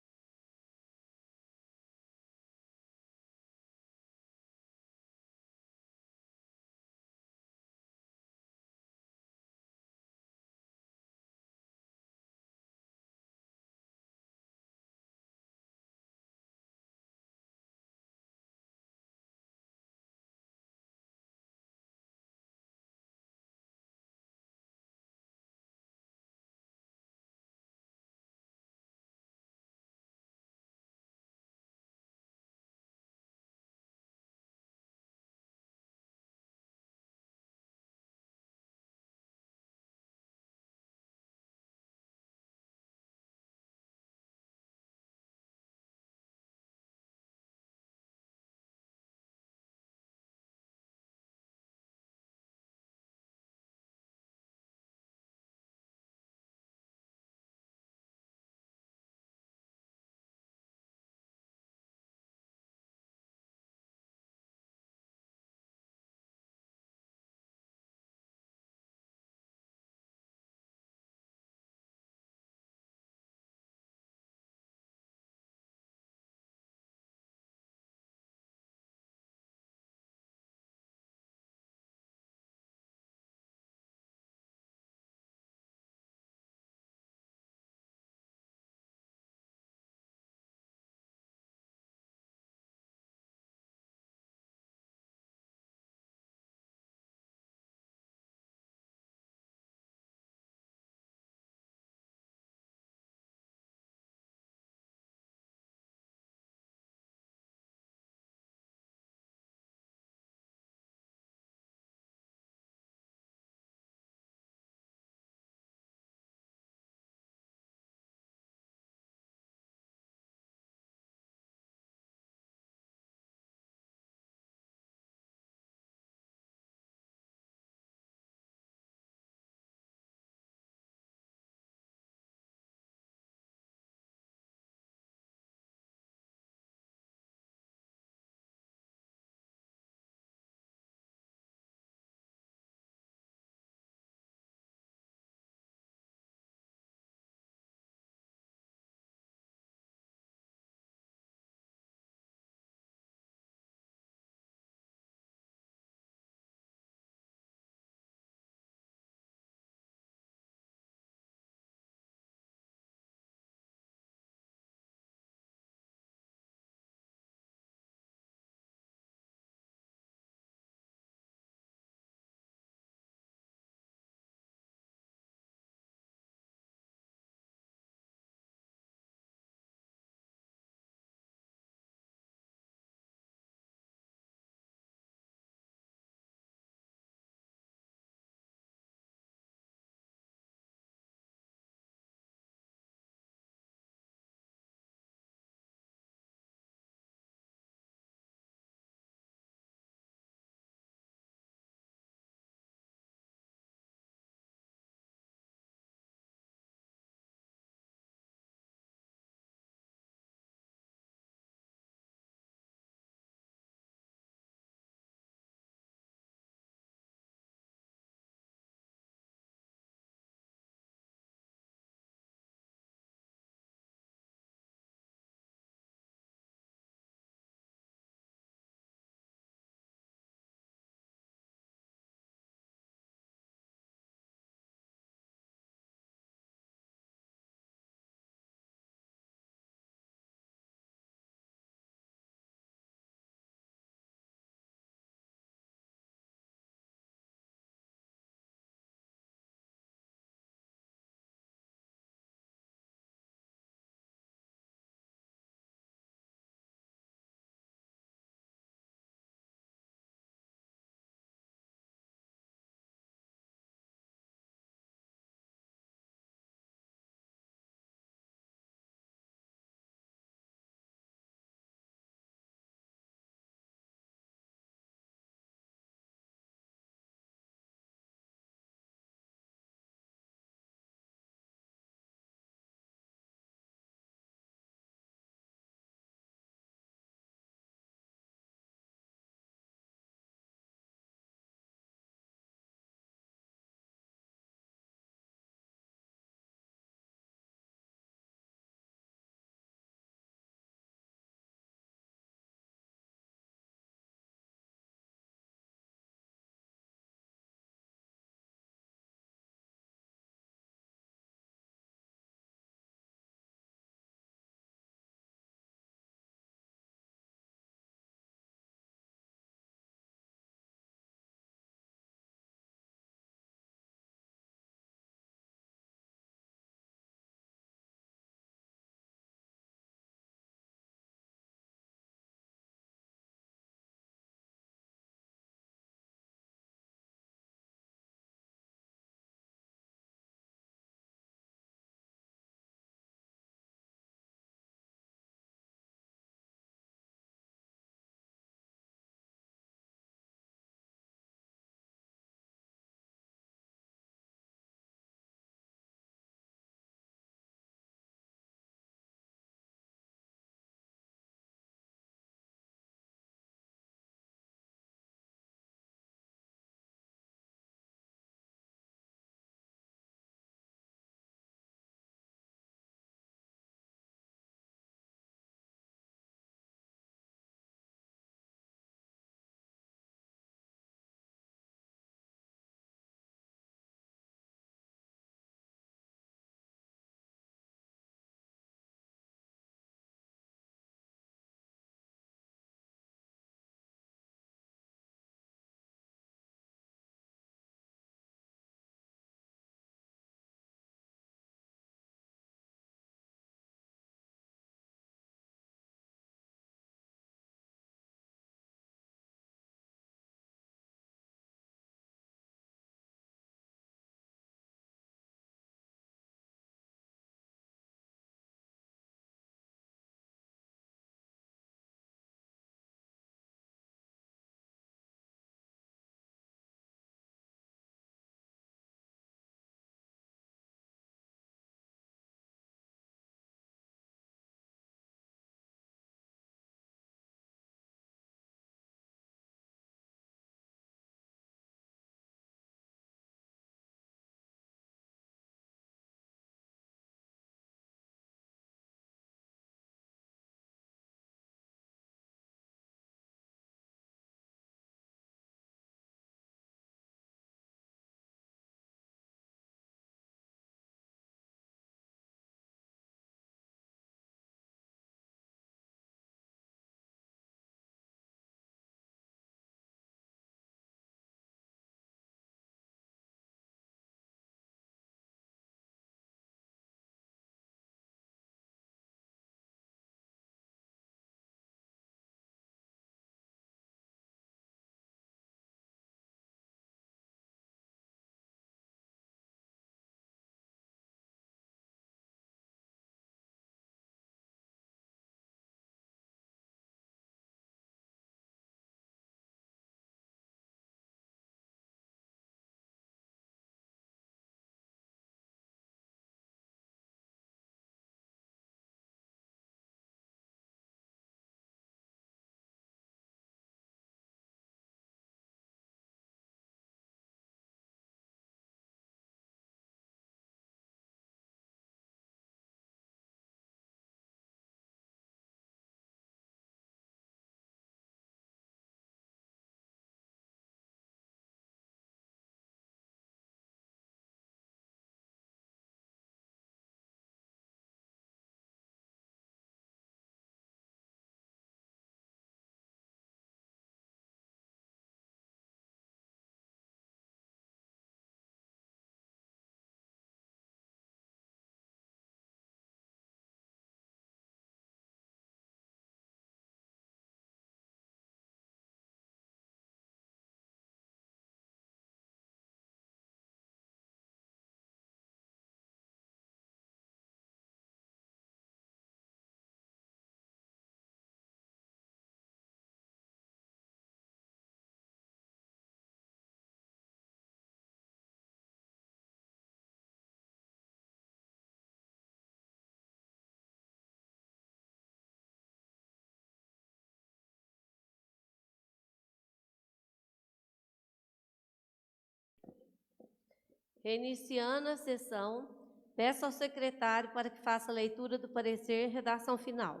Reiniciando a sessão, peço ao secretário para que faça a leitura do parecer em redação final.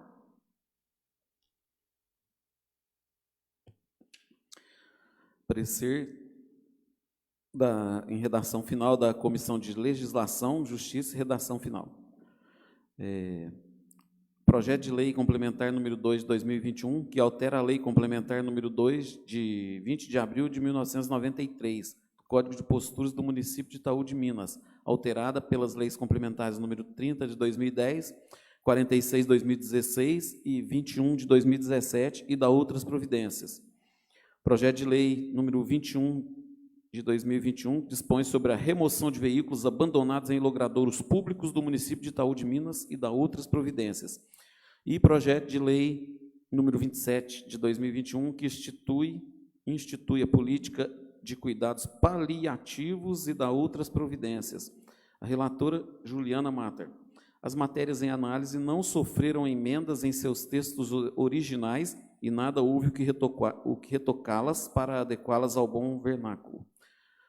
Parecer em redação final da Comissão de Legislação, Justiça e Redação Final. Projeto de Lei Complementar número 2 de 2021, que altera a Lei Complementar número 2 de 20 de abril de 1993, Código de Posturas do Município de Itaú de Minas, alterada pelas Leis Complementares número 30 de 2010, 46 de 2016 e 21 de 2017 e da outras providências. Projeto de Lei número 21 de 2021 dispõe sobre a remoção de veículos abandonados em logradouros públicos do município de Itaú de Minas e da outras providências. E projeto de lei número 27 de 2021, que institui a política de cuidados paliativos e da outras providências. A relatora Juliana Matter. As matérias em análise não sofreram emendas em seus textos originais e nada houve o que retocá-las para adequá-las ao bom vernáculo.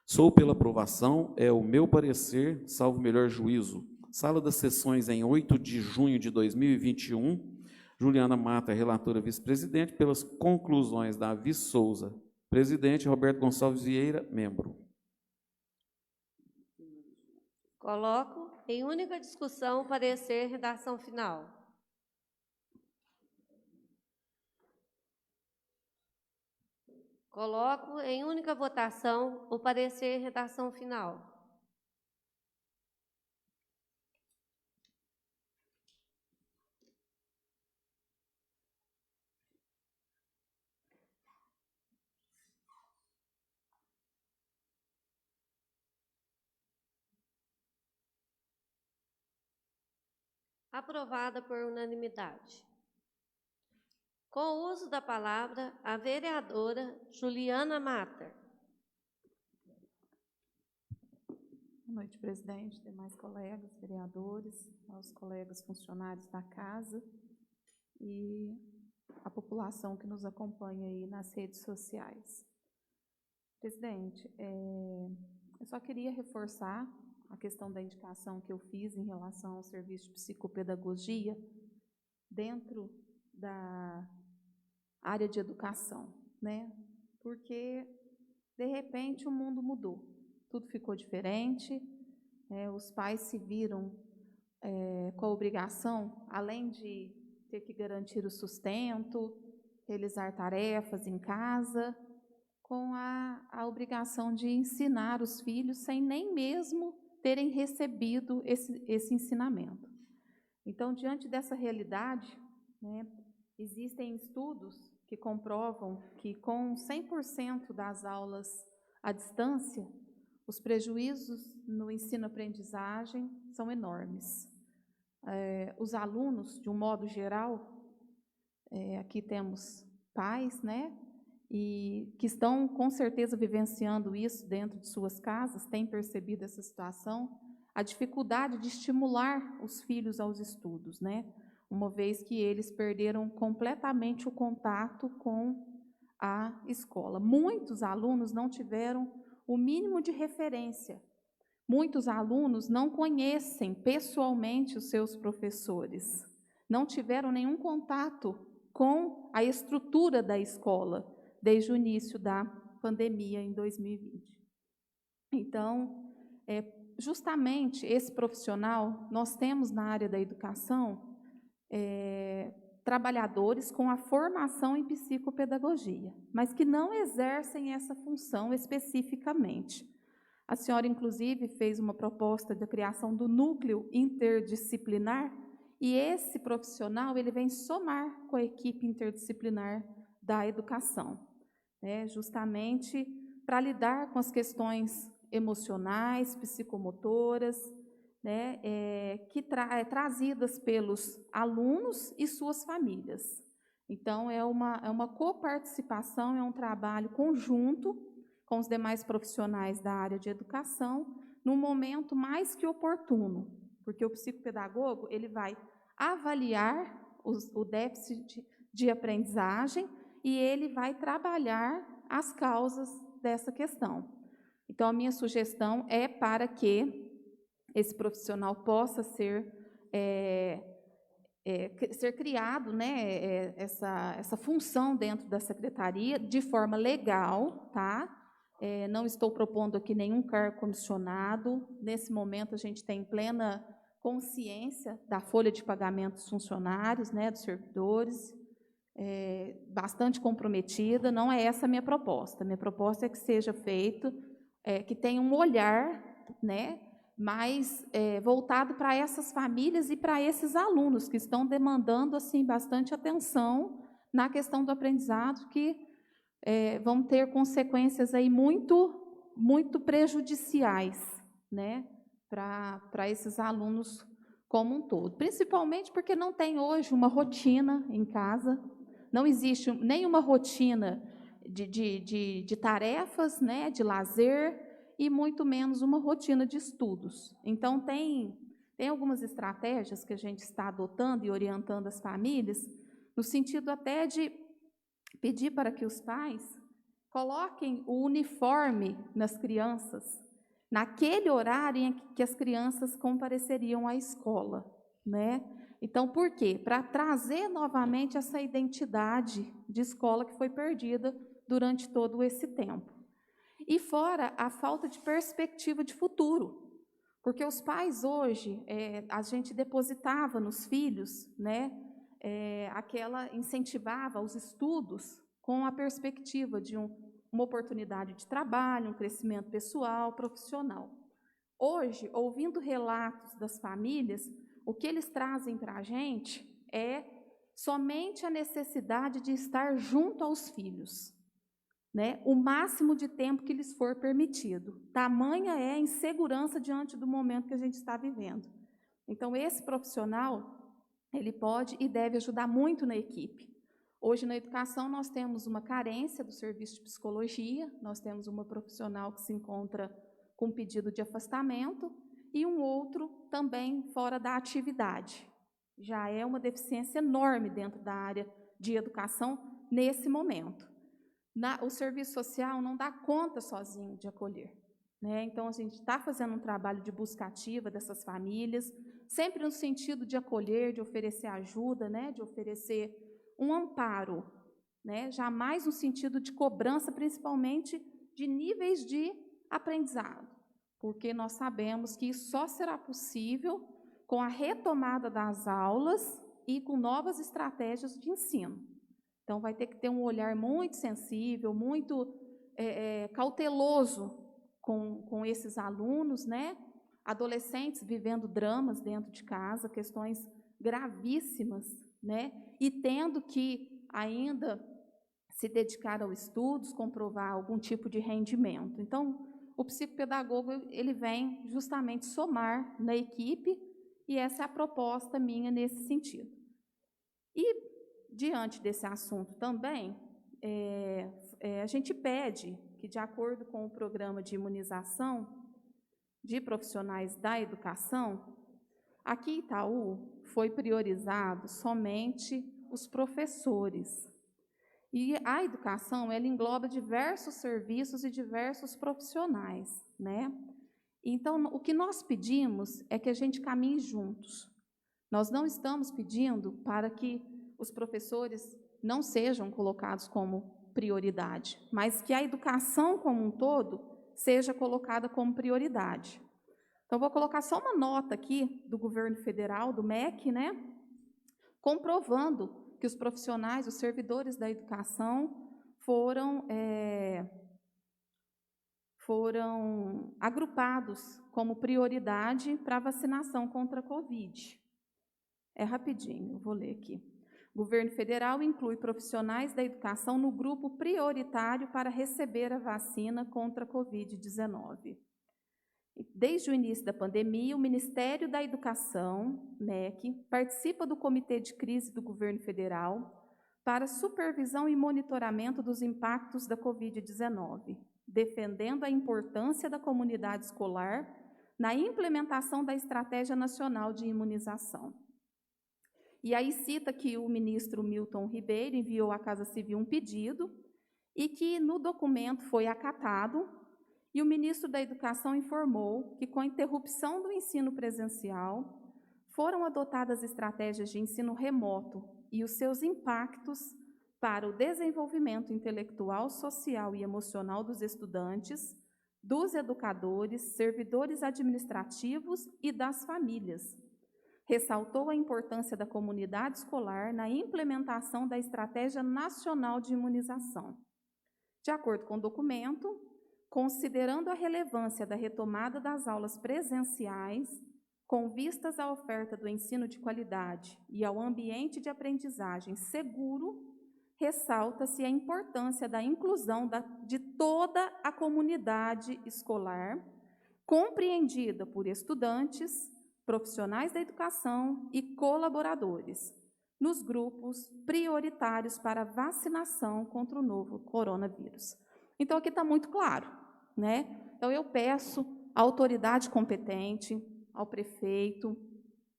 Sou pela aprovação, é o meu parecer, salvo melhor juízo. Sala das sessões em 8 de junho de 2021, Juliana Mata, relatora vice-presidente, pelas conclusões Davi Souza, presidente, Roberto Gonçalves Vieira, membro. Coloco em única discussão o parecer em redação final. Coloco em única votação o parecer em redação final. Aprovada por unanimidade. Com o uso da palavra, a vereadora Juliana Matter. Boa noite, presidente, demais colegas, vereadores, aos colegas funcionários da casa e a população que nos acompanha aí nas redes sociais. Presidente, eu só queria reforçar a questão da indicação que eu fiz em relação ao serviço de psicopedagogia dentro da área de educação, né? Porque, de repente, o mundo mudou, tudo ficou diferente, os pais se viram com a obrigação, além de ter que garantir o sustento, realizar tarefas em casa, com a obrigação de ensinar os filhos sem nem mesmo terem recebido esse ensinamento. Então, diante dessa realidade, né, existem estudos que comprovam que com 100% das aulas à distância, os prejuízos no ensino-aprendizagem são enormes. Os alunos, de um modo geral, aqui temos pais, né, e que estão com certeza vivenciando isso dentro de suas casas, têm percebido essa situação, a dificuldade de estimular os filhos aos estudos, né? Uma vez que eles perderam completamente o contato com a escola. Muitos alunos não tiveram o mínimo de referência. Muitos alunos não conhecem pessoalmente os seus professores, não tiveram nenhum contato com a estrutura da escola desde o início da pandemia em 2020. Então, justamente esse profissional, nós temos na área da educação trabalhadores com a formação em psicopedagogia, mas que não exercem essa função especificamente. A senhora, inclusive, fez uma proposta de criação do núcleo interdisciplinar, e esse profissional ele vem somar com a equipe interdisciplinar da educação, justamente para lidar com as questões emocionais, psicomotoras, trazidas pelos alunos e suas famílias. Então, é uma coparticipação, é um trabalho conjunto com os demais profissionais da área de educação, num momento mais que oportuno, porque o psicopedagogo ele vai avaliar o déficit de aprendizagem e ele vai trabalhar as causas dessa questão. Então, a minha sugestão é para que esse profissional possa ser criado, né, essa função dentro da secretaria de forma legal, tá? Não estou propondo aqui nenhum cargo comissionado. Nesse momento, a gente tem plena consciência da folha de pagamento dos funcionários, né, dos servidores, bastante comprometida. Não é essa a minha proposta. Minha proposta é que seja feito, que tenha um olhar, né, mais voltado para essas famílias e para esses alunos que estão demandando assim bastante atenção na questão do aprendizado, que vão ter consequências aí muito prejudiciais, né, para esses alunos como um todo, principalmente porque não tem hoje uma rotina em casa, não existe nenhuma rotina de tarefas, né, de lazer, e muito menos uma rotina de estudos. Então, tem algumas estratégias que a gente está adotando e orientando as famílias, no sentido até de pedir para que os pais coloquem o uniforme nas crianças, naquele horário em que as crianças compareceriam à escola, né? Então, por quê? Para trazer novamente essa identidade de escola que foi perdida durante todo esse tempo. E fora a falta de perspectiva de futuro, porque os pais hoje, a gente depositava nos filhos, né, incentivava os estudos com a perspectiva de uma oportunidade de trabalho, um crescimento pessoal, profissional. Hoje, ouvindo relatos das famílias, o que eles trazem para a gente é somente a necessidade de estar junto aos filhos, né, o máximo de tempo que lhes for permitido. Tamanha é a insegurança diante do momento que a gente está vivendo. Então, esse profissional, ele pode e deve ajudar muito na equipe. Hoje, na educação, nós temos uma carência do serviço de psicologia, nós temos uma profissional que se encontra com pedido de afastamento e um outro também fora da atividade. Já é uma deficiência enorme dentro da área de educação nesse momento. O serviço social não dá conta sozinho de acolher, né? Então, a gente está fazendo um trabalho de busca ativa dessas famílias, sempre no sentido de acolher, de oferecer ajuda, né? De oferecer um amparo, né? Jamais no sentido de cobrança, principalmente de níveis de aprendizado, porque nós sabemos que isso só será possível com a retomada das aulas e com novas estratégias de ensino. Então, vai ter que ter um olhar muito sensível, muito cauteloso com esses alunos, né? Adolescentes vivendo dramas dentro de casa, questões gravíssimas, né? E tendo que ainda se dedicar ao estudos, comprovar algum tipo de rendimento. Então, o psicopedagogo, ele vem justamente somar na equipe, e essa é a proposta minha nesse sentido. E diante desse assunto também, a gente pede que, de acordo com o programa de imunização de profissionais da educação, aqui em Itaú foi priorizado somente os professores. E a educação, ela engloba diversos serviços e diversos profissionais, né? Então, o que nós pedimos é que a gente caminhe juntos. Nós não estamos pedindo para que os professores não sejam colocados como prioridade, mas que a educação como um todo seja colocada como prioridade. Então, vou colocar só uma nota aqui do governo federal, do MEC, né, comprovando que os profissionais, os servidores da educação foram agrupados como prioridade para a vacinação contra a Covid. É rapidinho, eu vou ler aqui. O governo federal inclui profissionais da educação no grupo prioritário para receber a vacina contra a Covid-19. Desde o início da pandemia, o Ministério da Educação, MEC, participa do Comitê de Crise do Governo Federal para supervisão e monitoramento dos impactos da Covid-19, defendendo a importância da comunidade escolar na implementação da Estratégia Nacional de Imunização. E aí cita que o ministro Milton Ribeiro enviou à Casa Civil um pedido e que no documento foi acatado E o ministro da Educação informou que, com a interrupção do ensino presencial, foram adotadas estratégias de ensino remoto e os seus impactos para o desenvolvimento intelectual, social e emocional dos estudantes, dos educadores, servidores administrativos e das famílias. Ressaltou a importância da comunidade escolar na implementação da Estratégia Nacional de Imunização. De acordo com o documento, considerando a relevância da retomada das aulas presenciais, com vistas à oferta do ensino de qualidade e ao ambiente de aprendizagem seguro, ressalta-se a importância da inclusão de toda a comunidade escolar, compreendida por estudantes, profissionais da educação e colaboradores, nos grupos prioritários para vacinação contra o novo coronavírus. Então, aqui está muito claro, né? Então, eu peço à autoridade competente, ao prefeito,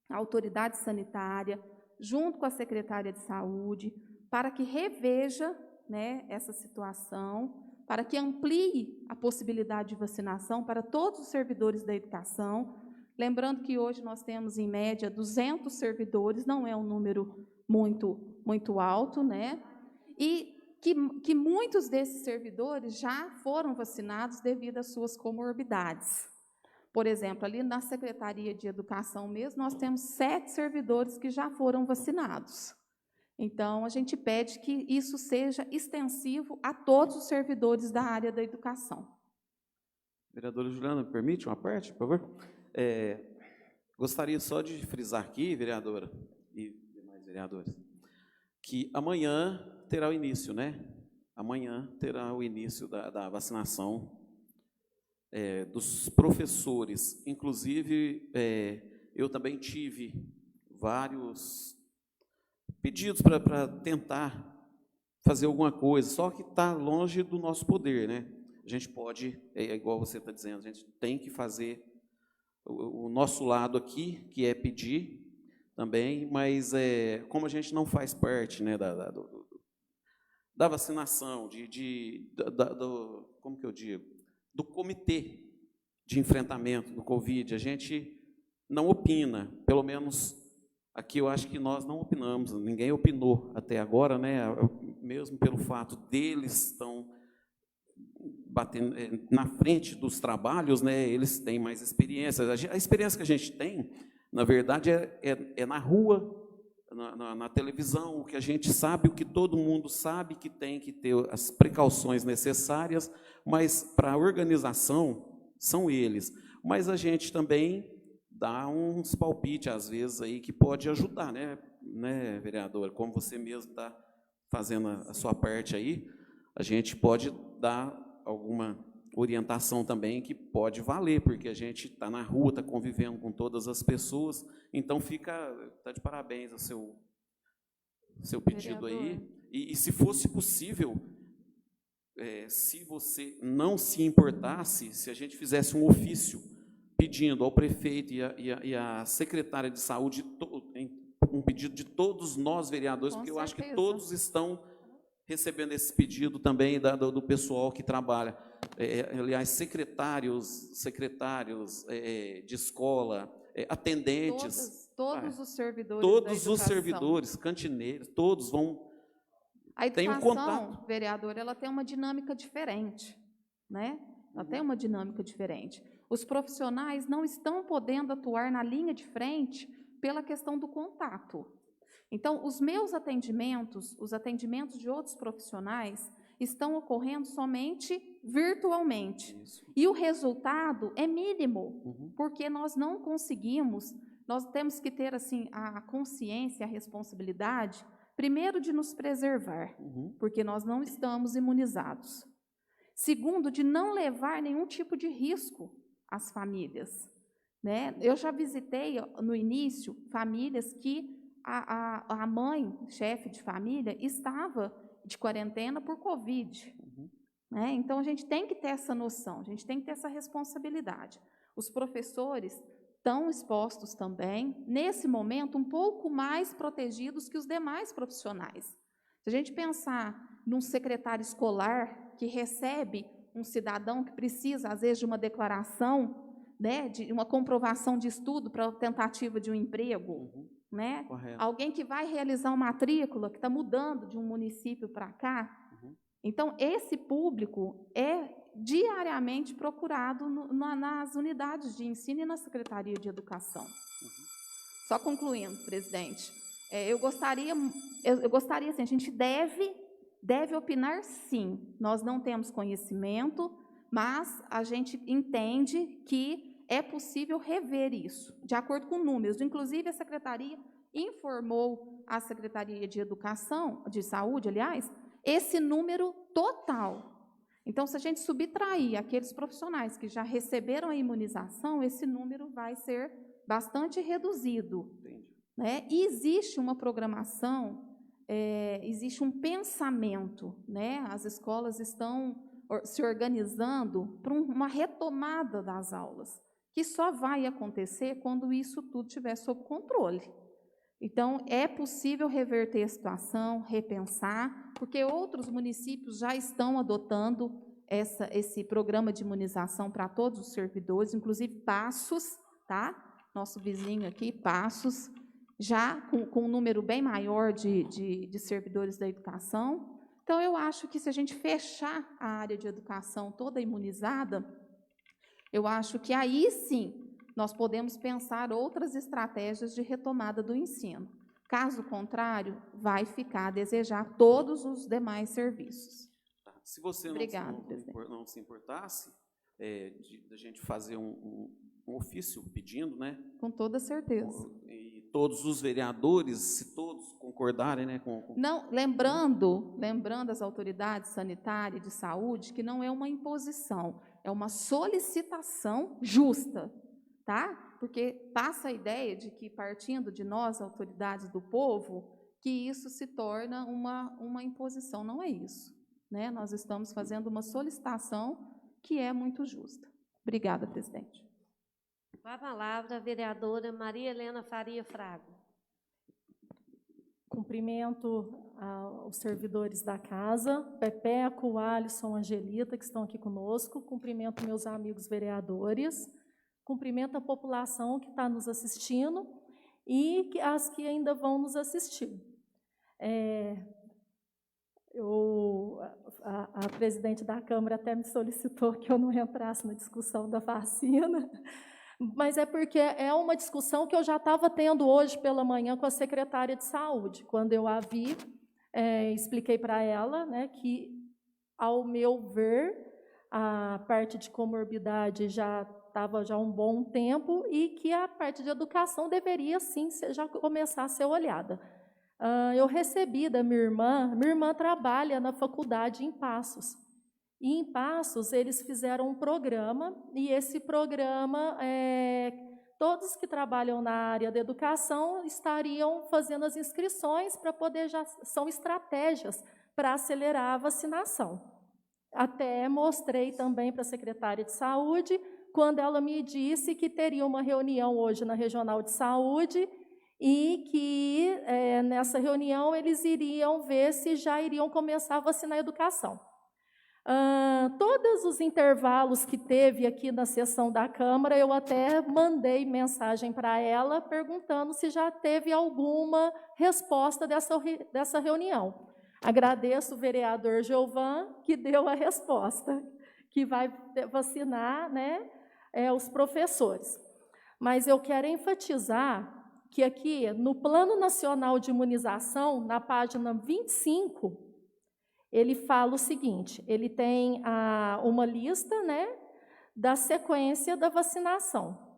à autoridade sanitária, junto com a secretária de saúde, para que reveja, né, essa situação, para que amplie a possibilidade de vacinação para todos os servidores da educação. Lembrando que hoje nós temos, em média, 200 servidores, não é um número muito alto, né? E que muitos desses servidores já foram vacinados devido às suas comorbidades. Por exemplo, ali na Secretaria de Educação mesmo, nós temos 7 servidores que já foram vacinados. Então, a gente pede que isso seja extensivo a todos os servidores da área da educação. Vereadora Juliana, me permite uma parte, por favor? Gostaria só de frisar aqui, vereadora e demais vereadores, que amanhã terá o início, né? Amanhã terá o início da vacinação dos professores. Inclusive, eu também tive vários pedidos para tentar fazer alguma coisa, só que está longe do nosso poder, né? A gente pode, igual você está dizendo, a gente tem que fazer o nosso lado aqui, que é pedir também, mas como a gente não faz parte, né, da vacinação, como que eu digo, do comitê de enfrentamento do Covid, a gente não opina, pelo menos aqui eu acho que nós não opinamos, ninguém opinou até agora, né, mesmo pelo fato deles estão batendo na frente dos trabalhos, né, eles têm mais experiência. A experiência que a gente tem, na verdade, é na rua, na televisão, o que a gente sabe, o que todo mundo sabe, que tem que ter as precauções necessárias, mas para a organização são eles. Mas a gente também dá uns palpites, às vezes, aí, que pode ajudar, né, vereadora? Como você mesmo está fazendo a sua parte aí, a gente pode dar alguma orientação também que pode valer, porque a gente está na rua, está convivendo com todas as pessoas, então está de parabéns o seu pedido aí, e se fosse possível, se você não se importasse, se a gente fizesse um ofício pedindo ao prefeito e à secretária de saúde, um pedido de todos nós vereadores, porque eu acho que todos estão recebendo esse pedido também do pessoal que trabalha, aliás, secretários de escola, atendentes. Todos os servidores todos da os servidores, cantineiros, todos vão... A tem um contato. vereadora, ela tem uma dinâmica diferente, né? Ela tem uma dinâmica diferente. Os profissionais não estão podendo atuar na linha de frente pela questão do contato. Então, os meus atendimentos, os atendimentos de outros profissionais, estão ocorrendo somente virtualmente. Isso. E o resultado é mínimo, porque nós não conseguimos, nós temos que ter assim, a consciência, a responsabilidade, primeiro, de nos preservar, porque nós não estamos imunizados. Segundo, de não levar nenhum tipo de risco às famílias, né? Eu já visitei, no início, famílias que a mãe, chefe de família, estava de quarentena por Covid. Né? Então, a gente tem que ter essa noção, a gente tem que ter essa responsabilidade. Os professores estão expostos também, nesse momento, um pouco mais protegidos que os demais profissionais. Se a gente pensar num secretário escolar que recebe um cidadão que precisa, às vezes, de uma declaração, né, de uma comprovação de estudo para a tentativa de um emprego, né? Correto. Alguém que vai realizar uma matrícula, que está mudando de um município para cá. Então, esse público é diariamente procurado nas unidades de ensino e na Secretaria de Educação. Só concluindo, presidente, eu gostaria, assim, a gente deve opinar, sim. Nós não temos conhecimento, mas a gente entende que é possível rever isso, de acordo com números. Inclusive, a Secretaria informou à Secretaria de Educação, de Saúde, aliás, esse número total. Então, se a gente subtrair aqueles profissionais que já receberam a imunização, esse número vai ser bastante reduzido. Né? E existe uma programação, existe um pensamento, né? As escolas estão se organizando para uma retomada das aulas, que só vai acontecer quando isso tudo estiver sob controle. Então, é possível reverter a situação, repensar, porque outros municípios já estão adotando esse programa de imunização para todos os servidores, inclusive Passos, tá? Nosso vizinho aqui, Passos, já com um número bem maior de servidores da educação. Então, eu acho que se a gente fechar a área de educação toda imunizada, eu acho que aí sim nós podemos pensar outras estratégias de retomada do ensino. Caso contrário, vai ficar a desejar todos os demais serviços. Tá. Se você não se importasse de a gente fazer um ofício pedindo, né? Com toda certeza. E todos os vereadores, se todos concordarem, né? Não, lembrando as autoridades sanitárias e de saúde que não é uma imposição, é uma solicitação justa. Tá? Porque passa a ideia de que, partindo de nós, autoridades do povo, que isso se torna uma imposição. Não é isso. Né? Nós estamos fazendo uma solicitação que é muito justa. Obrigada, presidente. Com a palavra, a vereadora Maria Helena Faria Fraga. Cumprimento aos servidores da casa, Pepeco, Alisson, Angelita, que estão aqui conosco. Cumprimento meus amigos vereadores. Cumprimento a população que está nos assistindo e as que ainda vão nos assistir. A presidente da Câmara até me solicitou que eu não entrasse na discussão da vacina, mas é porque é uma discussão que eu já estava tendo hoje pela manhã com a secretária de Saúde. Quando eu a vi, expliquei para ela, né, que, ao meu ver, a parte de comorbidade já estava já um bom tempo e que a parte de educação deveria, sim, já começar a ser olhada. Eu recebi da minha irmã trabalha na faculdade em Passos, e em Passos eles fizeram um programa, e esse programa, todos que trabalham na área da educação estariam fazendo as inscrições para poder, são estratégias para acelerar a vacinação. Até mostrei também para a secretária de Saúde, quando ela me disse que teria uma reunião hoje na Regional de Saúde e que nessa reunião eles iriam ver se já iriam começar a vacinar a educação. Todos os intervalos que teve aqui na sessão da Câmara, eu até mandei mensagem para ela perguntando se já teve alguma resposta dessa reunião. Agradeço o vereador Giovan, que deu a resposta, que vai vacinar, né, os professores. Mas eu quero enfatizar que aqui, no Plano Nacional de Imunização, na página 25, ele fala o seguinte, ele tem uma lista, né, da sequência da vacinação.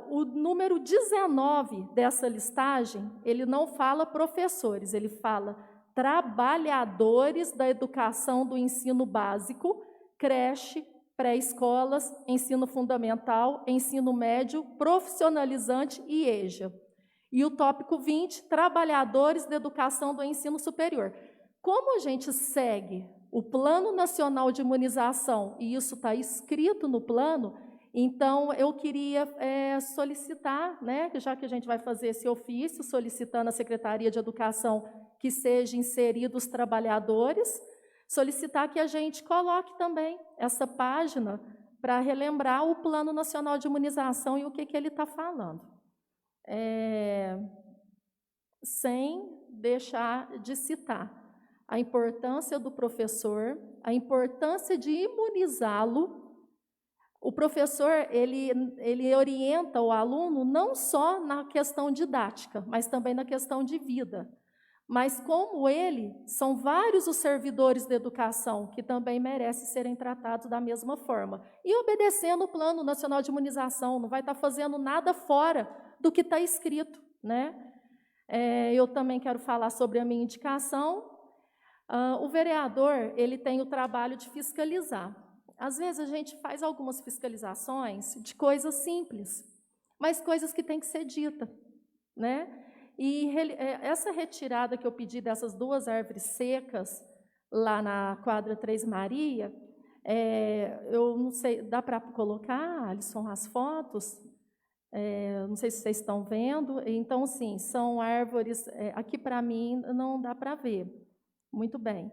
O número 19 dessa listagem, ele não fala professores, ele fala trabalhadores da educação do ensino básico, creche, pré-escolas, ensino fundamental, ensino médio, profissionalizante e EJA. E o tópico 20, trabalhadores da educação do ensino superior. Como a gente segue o Plano Nacional de Imunização, e isso está escrito no plano, então eu queria solicitar, né, já que a gente vai fazer esse ofício, solicitando à Secretaria de Educação que sejam inseridos os trabalhadores, solicitar que a gente coloque também essa página para relembrar o Plano Nacional de Imunização e o que ele está falando. Sem deixar de citar a importância do professor, a importância de imunizá-lo. O professor, ele orienta o aluno não só na questão didática, mas também na questão de vida. Mas como ele, são vários os servidores da educação que também merecem serem tratados da mesma forma. E obedecendo o Plano Nacional de Imunização, não vai estar fazendo nada fora do que está escrito, né? Eu também quero falar sobre a minha indicação. O vereador, ele tem o trabalho de fiscalizar. Às vezes a gente faz algumas fiscalizações de coisas simples, mas coisas que têm que ser ditas, né? E essa retirada que eu pedi dessas 2 árvores secas lá na quadra 3 Maria, eu não sei, dá para colocar, Alisson, as fotos? Não sei se vocês estão vendo. Então, sim, são árvores, aqui para mim não dá para ver muito bem.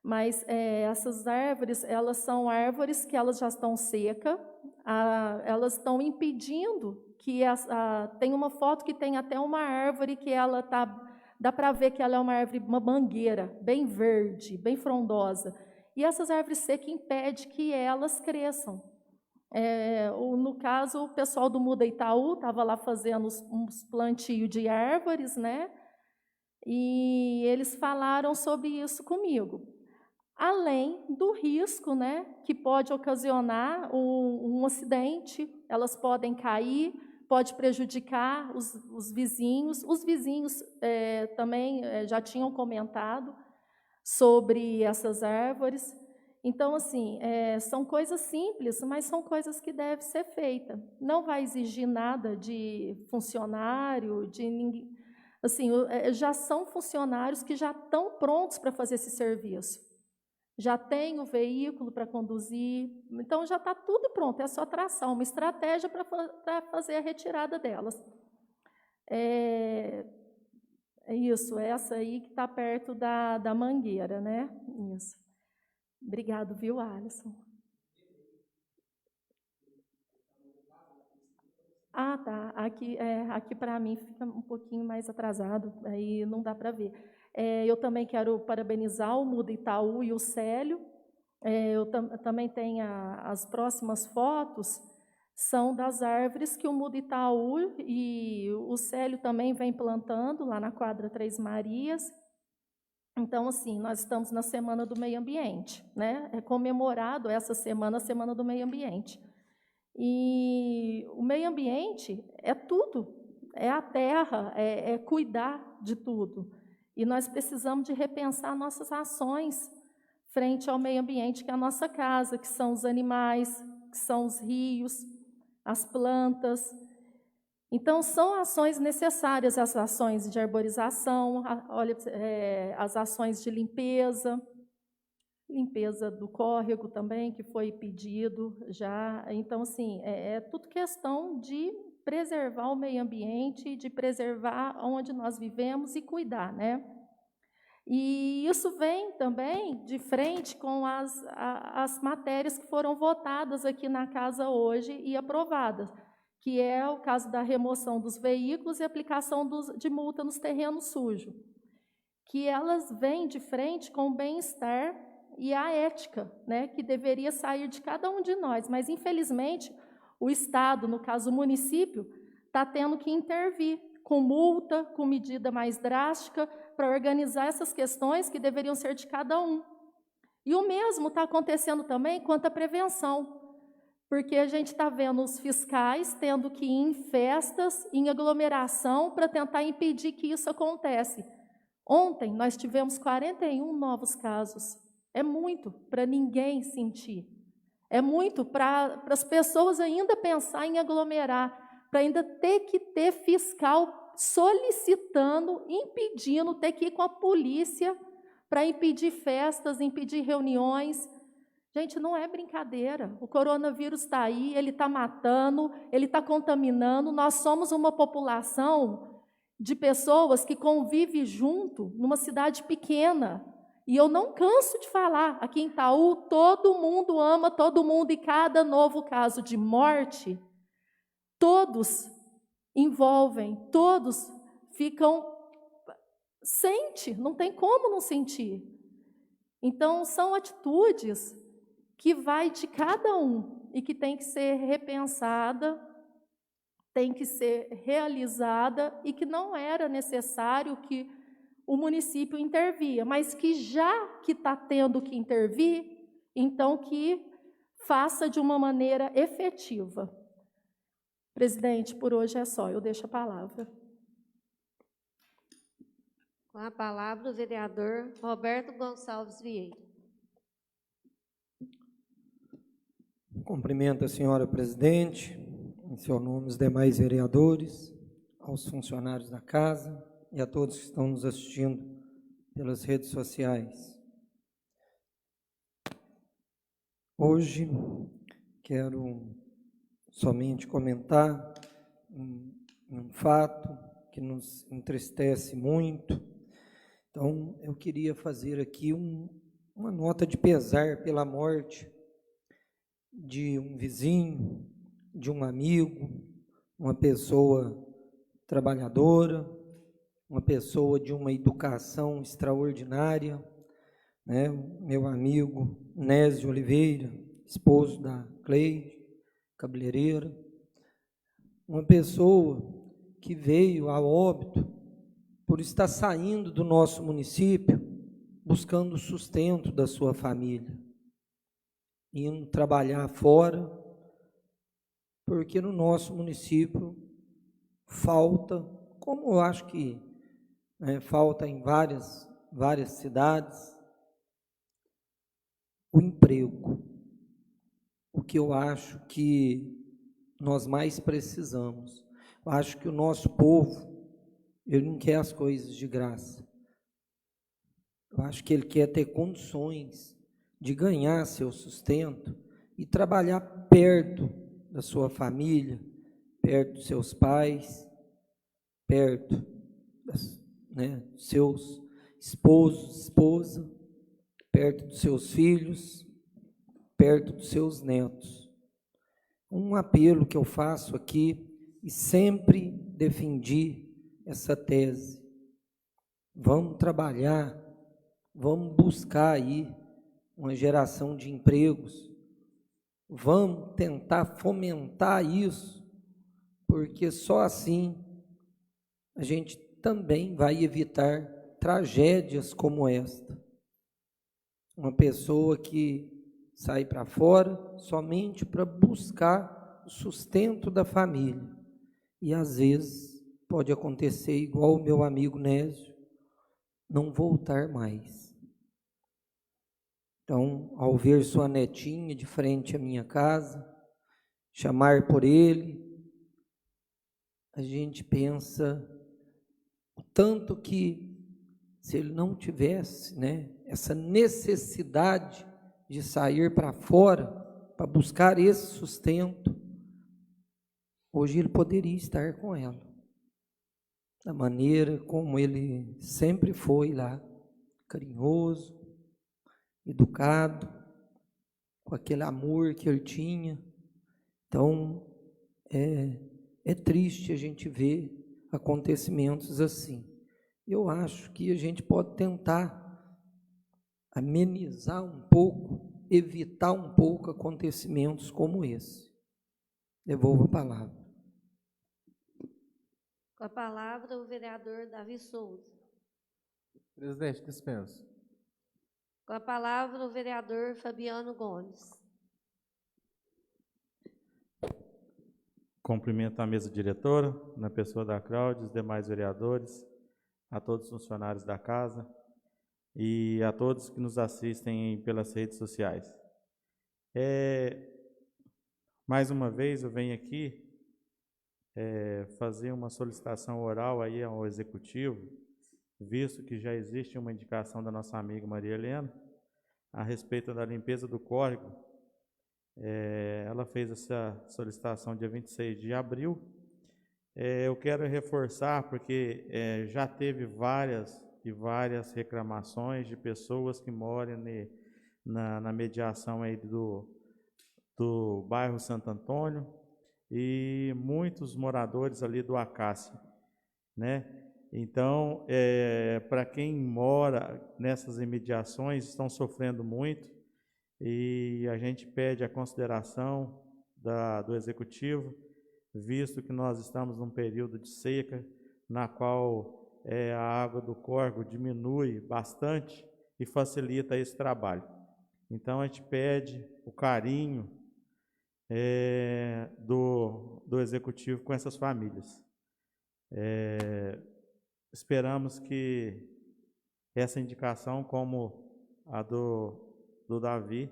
Mas essas árvores, elas são árvores que elas já estão secas, elas estão impedindo que tem uma foto que tem até uma árvore que ela dá para ver que ela é uma mangueira, bem verde, bem frondosa. E essas árvores secas impedem que elas cresçam. No caso, o pessoal do Muda Itaú estava lá fazendo uns plantios de árvores, né? E eles falaram sobre isso comigo. Além do risco, né, que pode ocasionar um acidente, elas podem cair, pode prejudicar os vizinhos. Os vizinhos também já tinham comentado sobre essas árvores. Então, assim, são coisas simples, mas são coisas que devem ser feitas. Não vai exigir nada de funcionário, de ninguém. Assim, já são funcionários que já estão prontos para fazer esse serviço. Já tem o veículo para conduzir, então já está tudo pronto, é só traçar uma estratégia para fazer a retirada delas. É isso, essa aí que está perto da mangueira, né? Isso. Obrigado, viu, Alisson? Ah, tá. Aqui para mim fica um pouquinho mais atrasado, aí não dá para ver. Eu também quero parabenizar o Muda Itaú e o Célio. Eu também tenho as próximas fotos, são das árvores que o Muda Itaú e o Célio também vem plantando lá na quadra 3 Marias. Então, assim, nós estamos na Semana do Meio Ambiente, né? É comemorado essa semana, a Semana do Meio Ambiente. E o meio ambiente é tudo, é a terra, é cuidar de tudo. E nós precisamos de repensar nossas ações frente ao meio ambiente, que é a nossa casa, que são os animais, que são os rios, as plantas. Então, são ações necessárias, as ações de arborização, as ações de limpeza do córrego também, que foi pedido já. Então, assim, é tudo questão de preservar o meio ambiente, de preservar onde nós vivemos e cuidar, né? E isso vem também de frente com as matérias que foram votadas aqui na casa hoje e aprovadas, que é o caso da remoção dos veículos e aplicação de multa nos terrenos sujos, que elas vêm de frente com o bem-estar e a ética, né, que deveria sair de cada um de nós, mas, infelizmente, o Estado, no caso o município, está tendo que intervir com multa, com medida mais drástica, para organizar essas questões que deveriam ser de cada um. E o mesmo está acontecendo também quanto à prevenção, porque a gente está vendo os fiscais tendo que ir em festas, em aglomeração, para tentar impedir que isso aconteça. Ontem, nós tivemos 41 novos casos. É muito para ninguém sentir. É muito para as pessoas ainda pensar em aglomerar, para ainda ter que ter fiscal solicitando, impedindo, ter que ir com a polícia para impedir festas, impedir reuniões. Gente, não é brincadeira. O coronavírus está aí, ele está matando, ele está contaminando. Nós somos uma população de pessoas que convivem junto numa cidade pequena. E eu não canso de falar, aqui em Itaú, todo mundo ama todo mundo, e cada novo caso de morte, todos envolvem, todos ficam, sente, não tem como não sentir. Então, são atitudes que vai de cada um e que tem que ser repensada, tem que ser realizada, e que não era necessário que o município intervia, mas que já que está tendo que intervir, então que faça de uma maneira efetiva. Presidente, por hoje é só, eu deixo a palavra. Com a palavra, o vereador Roberto Gonçalves Vieira. Cumprimento a senhora presidente, em seu nome os demais vereadores, aos funcionários da casa e a todos que estão nos assistindo pelas redes sociais. Hoje quero somente comentar um fato que nos entristece muito. Então, eu queria fazer aqui uma nota de pesar pela morte de um vizinho, de um amigo, uma pessoa trabalhadora, uma pessoa de uma educação extraordinária, né? Meu amigo Nésio Oliveira, esposo da Cleide, cabeleireira, uma pessoa que veio a óbito por estar saindo do nosso município, buscando o sustento da sua família, indo trabalhar fora, porque no nosso município falta, como eu acho que falta em várias cidades, o emprego, o que eu acho que nós mais precisamos. Eu acho que o nosso povo, ele não quer as coisas de graça. Eu acho que ele quer ter condições de ganhar seu sustento e trabalhar perto da sua família, perto dos seus pais, perto dos seus esposos, esposa, perto dos seus filhos, perto dos seus netos. Um apelo que eu faço aqui, e sempre defendi essa tese: vamos trabalhar, vamos buscar aí uma geração de empregos, vamos tentar fomentar isso, porque só assim a gente também vai evitar tragédias como esta. Uma pessoa que sai para fora somente para buscar o sustento da família, e às vezes pode acontecer igual o meu amigo Nésio, não voltar mais. Então, ao ver sua netinha de frente à minha casa, chamar por ele, a gente pensa o tanto que, se ele não tivesse essa necessidade de sair para fora para buscar esse sustento, hoje ele poderia estar com ela, da maneira como ele sempre foi lá, carinhoso, educado, com aquele amor que ele tinha. Então, é triste a gente ver acontecimentos assim. Eu acho que a gente pode tentar amenizar um pouco, evitar um pouco acontecimentos como esse. Devolvo a palavra. Com a palavra, o vereador Davi Souza. Presidente, dispenso. Com a palavra, o vereador Fabiano Gomes. Cumprimento a mesa diretora, na pessoa da Cláudia, os demais vereadores, a todos os funcionários da casa e a todos que nos assistem pelas redes sociais. Mais uma vez eu venho aqui fazer uma solicitação oral aí ao Executivo, visto que já existe uma indicação da nossa amiga Maria Helena a respeito da limpeza do córrego. Ela fez essa solicitação dia 26 de abril. Eu quero reforçar, porque já teve várias e várias reclamações de pessoas que moram na mediação aí do bairro Santo Antônio e muitos moradores ali do Acácia, né? Então, para quem mora nessas imediações, estão sofrendo muito e a gente pede a consideração do Executivo, visto que nós estamos num período de seca, na qual a água do córrego diminui bastante e facilita esse trabalho. Então, a gente pede o carinho do Executivo com essas famílias. Esperamos que essa indicação, como a do Davi,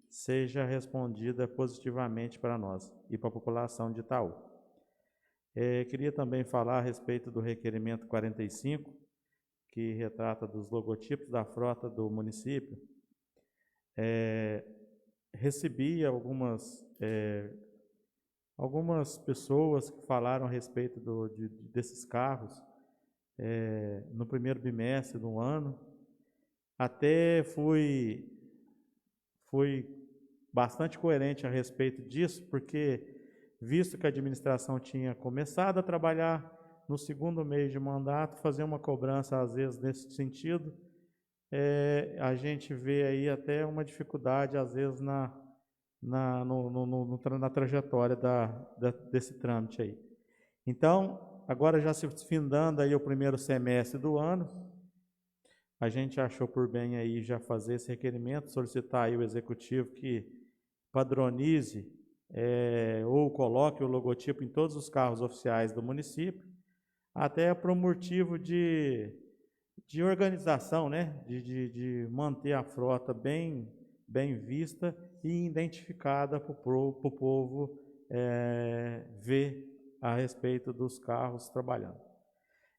seja respondida positivamente para nós e para a população de Itaú. Queria também falar a respeito do requerimento 45, que retrata dos logotipos da frota do município. Recebi algumas pessoas que falaram a respeito desses carros no primeiro bimestre do ano. Até fui bastante coerente a respeito disso, porque, visto que a administração tinha começado a trabalhar no segundo mês de mandato, fazer uma cobrança, às vezes, nesse sentido, a gente vê aí até uma dificuldade, às vezes, na trajetória desse trâmite aí. Então, agora já se findando aí o primeiro semestre do ano, a gente achou por bem aí já fazer esse requerimento, solicitar aí o Executivo que padronize ou coloque o logotipo em todos os carros oficiais do município, até para um motivo de organização, né? De manter a frota bem vista e identificada para o povo ver a respeito dos carros trabalhando.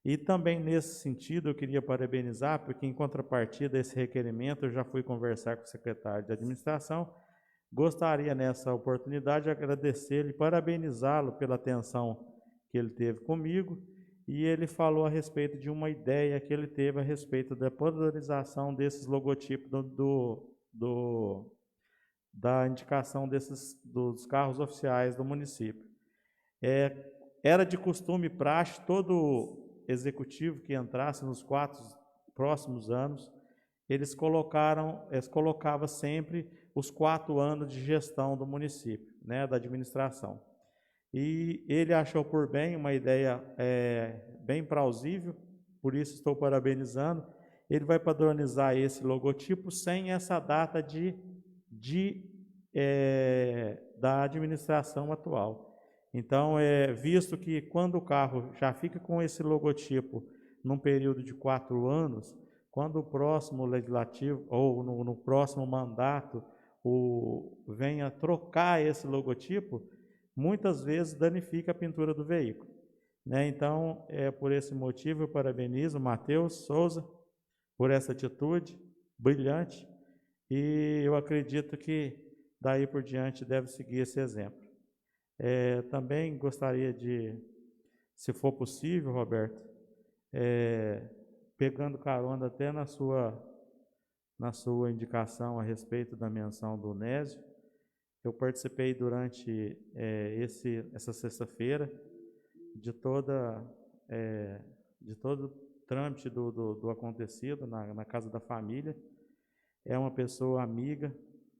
E também nesse sentido eu queria parabenizar, porque em contrapartida a esse requerimento eu já fui conversar com o secretário de administração. Gostaria nessa oportunidade de agradecer-lhe e parabenizá-lo pela atenção que ele teve comigo, e ele falou a respeito de uma ideia que ele teve a respeito da padronização desses logotipos da indicação dos carros oficiais do município. Era de costume praxe todo executivo que entrasse nos 4 próximos anos, eles colocavam sempre os 4 anos de gestão do município, né, da administração. E ele achou por bem uma ideia bem plausível, por isso estou parabenizando. Ele vai padronizar esse logotipo sem essa data da administração atual. Então, visto que quando o carro já fica com esse logotipo num período de 4 anos, quando o próximo legislativo ou no próximo mandato venha trocar esse logotipo, muitas vezes danifica a pintura do veículo, né? Então, por esse motivo, eu parabenizo o Matheus Souza por essa atitude brilhante, e eu acredito que daí por diante deve seguir esse exemplo. Também gostaria de, se for possível, Roberto, pegando carona até na sua indicação a respeito da menção do Nésio, eu participei durante essa sexta-feira de todo o trâmite do acontecido na casa da família. É uma pessoa amiga,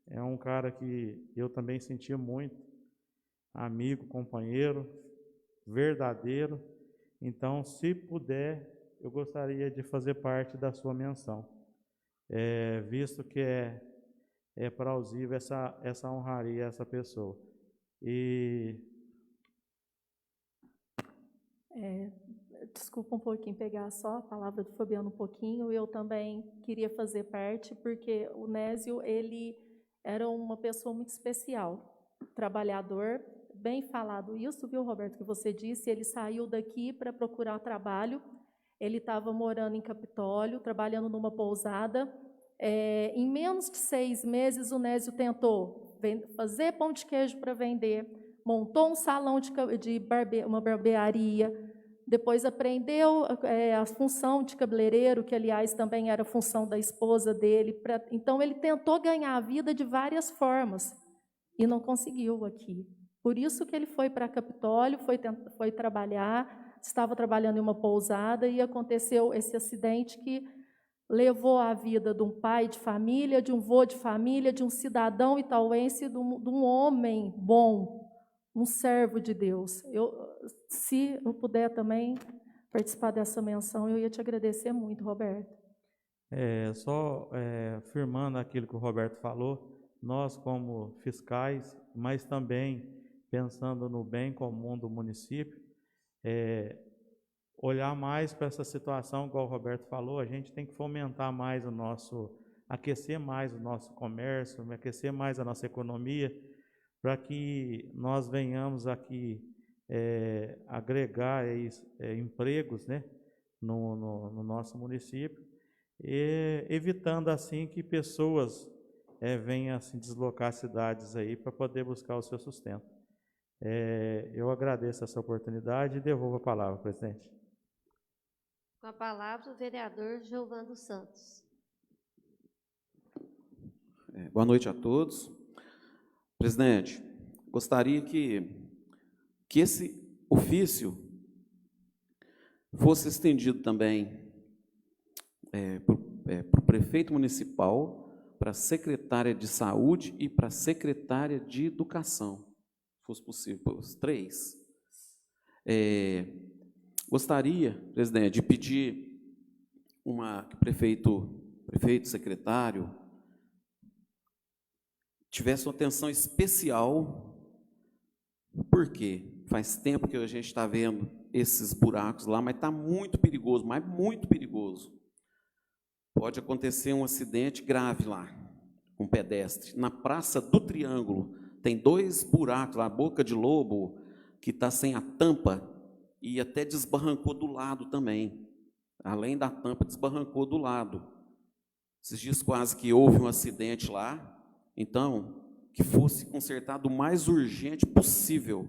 é um cara que eu também senti muito, amigo, companheiro, verdadeiro. Então, se puder, eu gostaria de fazer parte da sua menção, visto que é plausível essa honraria a essa pessoa. Desculpa um pouquinho pegar só a palavra do Fabiano um pouquinho, eu também queria fazer parte, porque o Nésio, ele era uma pessoa muito especial, trabalhador, bem falado isso, viu, Roberto, que você disse, ele saiu daqui para procurar trabalho, ele estava morando em Capitólio, trabalhando numa pousada. Em menos de 6 meses, o Nésio tentou fazer pão de queijo para vender, montou um salão uma barbearia, depois aprendeu a função de cabeleireiro, que, aliás, também era função da esposa dele. Então, ele tentou ganhar a vida de várias formas e não conseguiu aqui. Por isso que ele foi para Capitólio, foi trabalhar, estava trabalhando em uma pousada e aconteceu esse acidente que levou a vida de um pai de família, de um vô de família, de um cidadão itauense, de um homem bom, um servo de Deus. Se eu puder também participar dessa menção, eu ia te agradecer muito, Roberto. Só firmando aquilo que o Roberto falou, nós como fiscais, mas também pensando no bem comum do município, olhar mais para essa situação, igual o Roberto falou, a gente tem que fomentar mais aquecer mais o nosso comércio, aquecer mais a nossa economia, para que nós venhamos aqui agregar empregos, né, no nosso município, evitando assim que pessoas venham assim, deslocar cidades aí para poder buscar o seu sustento. Eu agradeço essa oportunidade e devolvo a palavra, presidente. Com a palavra, o vereador Giovando Santos. Boa noite a todos. Presidente, gostaria que esse ofício fosse estendido também para o prefeito municipal, para a secretária de saúde e para a secretária de educação, se fosse possível, os três. Gostaria, presidente, de pedir que o prefeito, secretário, tivesse uma atenção especial, porque faz tempo que a gente está vendo esses buracos lá, mas está muito perigoso, mas muito perigoso. Pode acontecer um acidente grave lá, com um pedestre. Na Praça do Triângulo, tem 2 buracos lá, Boca de Lobo, que está sem a tampa, e até desbarrancou do lado também. Além da tampa, desbarrancou do lado. Esses dias quase que houve um acidente lá, então, que fosse consertado o mais urgente possível.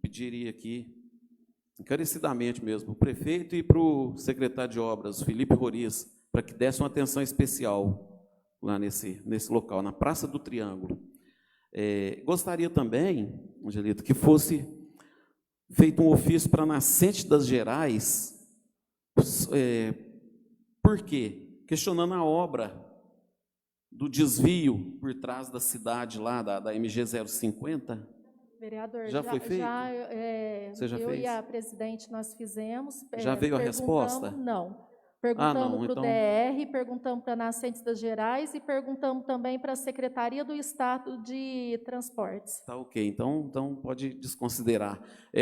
Pediria aqui, encarecidamente mesmo, para o prefeito e para o secretário de obras, Felipe Roriz, para que desse uma atenção especial lá nesse local, na Praça do Triângulo. Gostaria também, Angelito, que fosse feito um ofício para a Nascente das Gerais. Por quê? Questionando a obra do desvio por trás da cidade lá, da MG 050. Vereador, já foi feito? Você já eu fez? e a presidente, nós fizemos. Já veio a resposta? Não. Perguntamos para o então... DR, perguntamos para a Nascentes das Gerais e perguntamos também para a Secretaria do Estado de Transportes. Tá ok, então pode desconsiderar.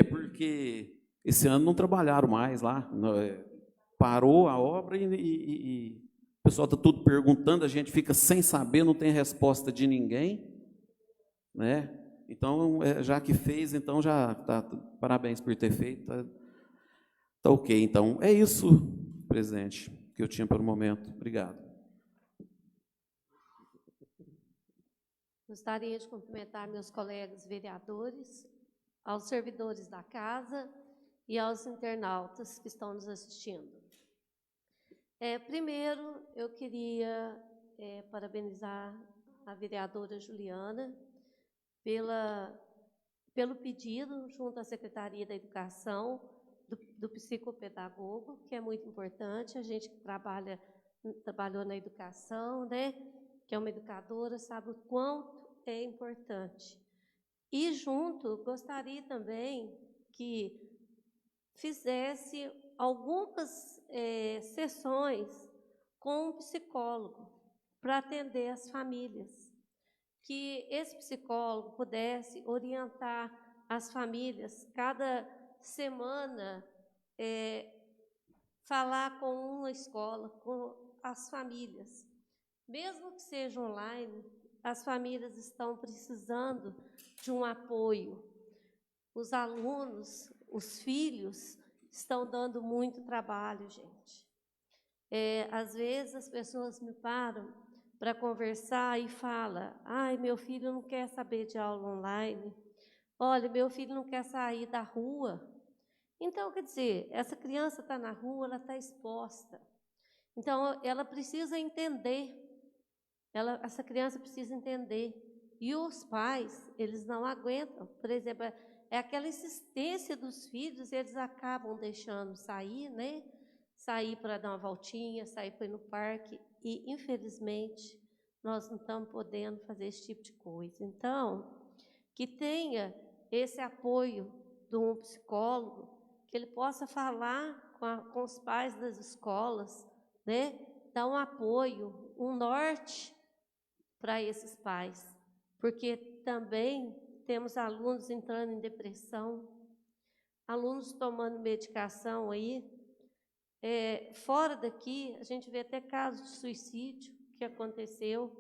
Porque esse ano não trabalharam mais lá, parou a obra e o pessoal está tudo perguntando, a gente fica sem saber, não tem resposta de ninguém, né? Então, já que fez, então já tá, parabéns por ter feito, tá ok. Então, é isso, presidente, que eu tinha para o momento. Obrigado. Gostaria de cumprimentar meus colegas vereadores, aos servidores da casa e aos internautas que estão nos assistindo. Primeiro, eu queria parabenizar a vereadora Juliana pelo pedido, junto à Secretaria da Educação, do psicopedagogo, que é muito importante. A gente que trabalhou na educação, né, que é uma educadora, sabe o quanto é importante. E, junto, gostaria também que fizesse algumas sessões com um psicólogo para atender as famílias, que esse psicólogo pudesse orientar as famílias, cada semana, falar com uma escola, com as famílias. Mesmo que seja online, as famílias estão precisando de um apoio. Os alunos, os filhos, estão dando muito trabalho, gente. Às vezes as pessoas me param para conversar e falam: ai, meu filho não quer saber de aula online, olha, meu filho não quer sair da rua. Então, quer dizer, essa criança está na rua, ela está exposta. Então, ela precisa entender, essa criança precisa entender. E os pais, eles não aguentam. Por exemplo, é aquela insistência dos filhos, eles acabam deixando sair, né? Sair para dar uma voltinha, sair para ir no parque. E, infelizmente, nós não estamos podendo fazer esse tipo de coisa. Então, que tenha esse apoio de um psicólogo, que ele possa falar com os pais das escolas, né? Dar um apoio, um norte para esses pais, porque também temos alunos entrando em depressão, alunos tomando medicação aí. Fora daqui, a gente vê até casos de suicídio que aconteceu,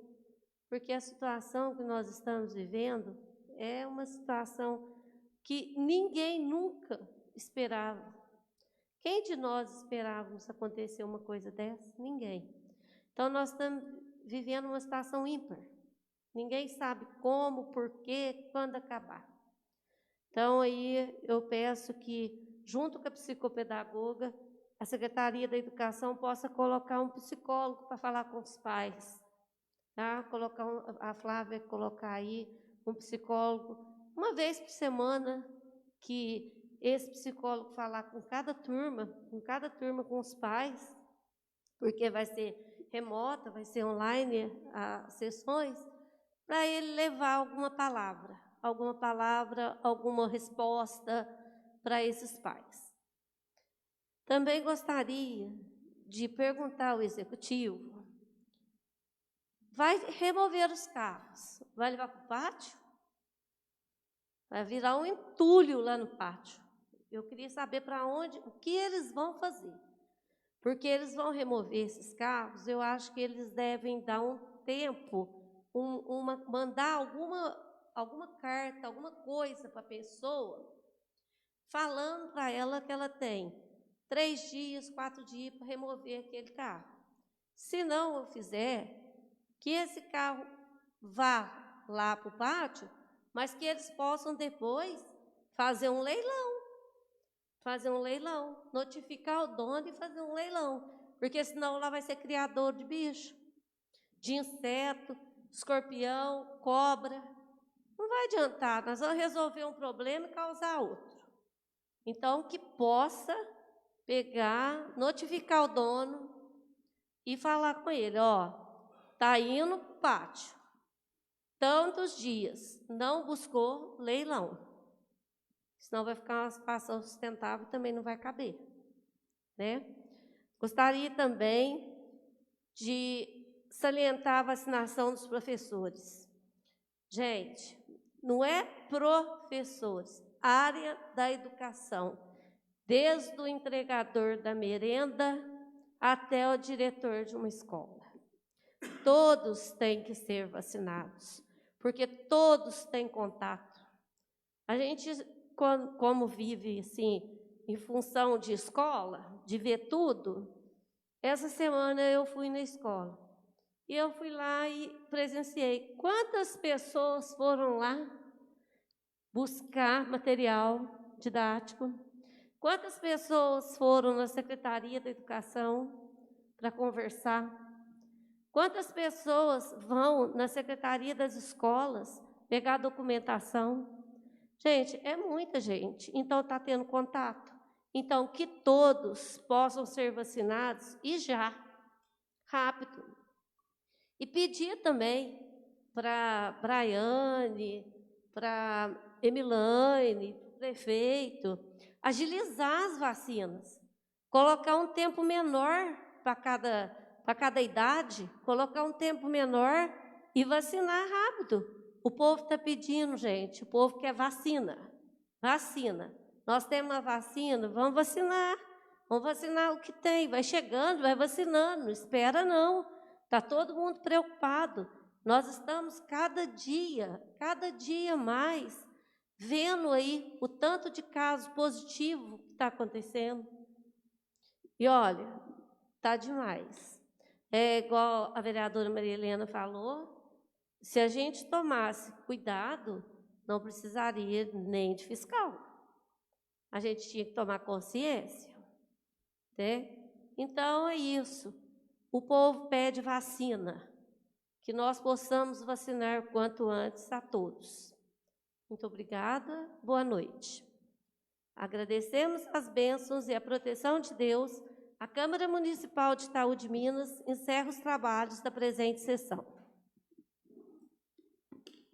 porque a situação que nós estamos vivendo é uma situação que ninguém nunca esperava. Quem de nós esperávamos acontecer uma coisa dessa? Ninguém. Então, nós estamos vivendo uma situação ímpar. Ninguém sabe como, porquê, quando acabar. Então, aí eu peço que, junto com a psicopedagoga, a Secretaria da Educação possa colocar um psicólogo para falar com os pais. Tá? A Flávia colocar aí um psicólogo, uma vez por semana, que esse psicólogo falar com cada turma com os pais, porque vai ser remota, vai ser online as sessões, para ele levar alguma palavra, alguma resposta para esses pais. Também gostaria de perguntar ao executivo: vai remover os carros, vai levar para o pátio? Vai virar um entulho lá no pátio. Eu queria saber para onde, o que eles vão fazer. Porque eles vão remover esses carros, eu acho que eles devem dar um tempo, mandar alguma carta, alguma coisa para a pessoa, falando para ela que ela tem 3 dias, 4 dias para remover aquele carro. Se não eu fizer, que esse carro vá lá para o pátio, mas que eles possam depois fazer um leilão, notificar o dono e fazer um leilão, porque senão lá vai ser criador de bicho, de inseto, escorpião, cobra. Não vai adiantar, nós vamos resolver um problema e causar outro. Então, que possa pegar, notificar o dono e falar com ele: ó, está indo para o pátio, tantos dias, não buscou leilão. Senão vai ficar uma situação sustentável e também não vai caber, né? Gostaria também de salientar a vacinação dos professores. Gente, não é professores, área da educação, desde o entregador da merenda até o diretor de uma escola. Todos têm que ser vacinados, porque todos têm contato. A gente, como vive assim, em função de escola, de ver tudo, essa semana eu fui na escola. E eu fui lá e presenciei. Quantas pessoas foram lá buscar material didático? Quantas pessoas foram na Secretaria da Educação para conversar? Quantas pessoas vão na Secretaria das Escolas pegar documentação? Gente, é muita gente, então está tendo contato. Então, que todos possam ser vacinados e já, rápido. E pedir também para a Braiane, para a Emilane, para o prefeito, agilizar as vacinas, colocar um tempo menor para cada idade, colocar um tempo menor e vacinar rápido. O povo está pedindo, gente, o povo quer vacina. Vacina. Nós temos uma vacina, vamos vacinar o que tem, vai chegando, vai vacinando, não espera não. Está todo mundo preocupado. Nós estamos cada dia mais, vendo aí o tanto de casos positivos que está acontecendo. E olha, está demais. É igual a vereadora Maria Helena falou, se a gente tomasse cuidado, não precisaria nem de fiscal. a gente tinha que tomar consciência, né? Então, é isso. O povo pede vacina, que nós possamos vacinar o quanto antes a todos. Muito obrigada, boa noite. Agradecemos as bênçãos e a proteção de Deus. A Câmara Municipal de Itaú de Minas encerra os trabalhos da presente sessão.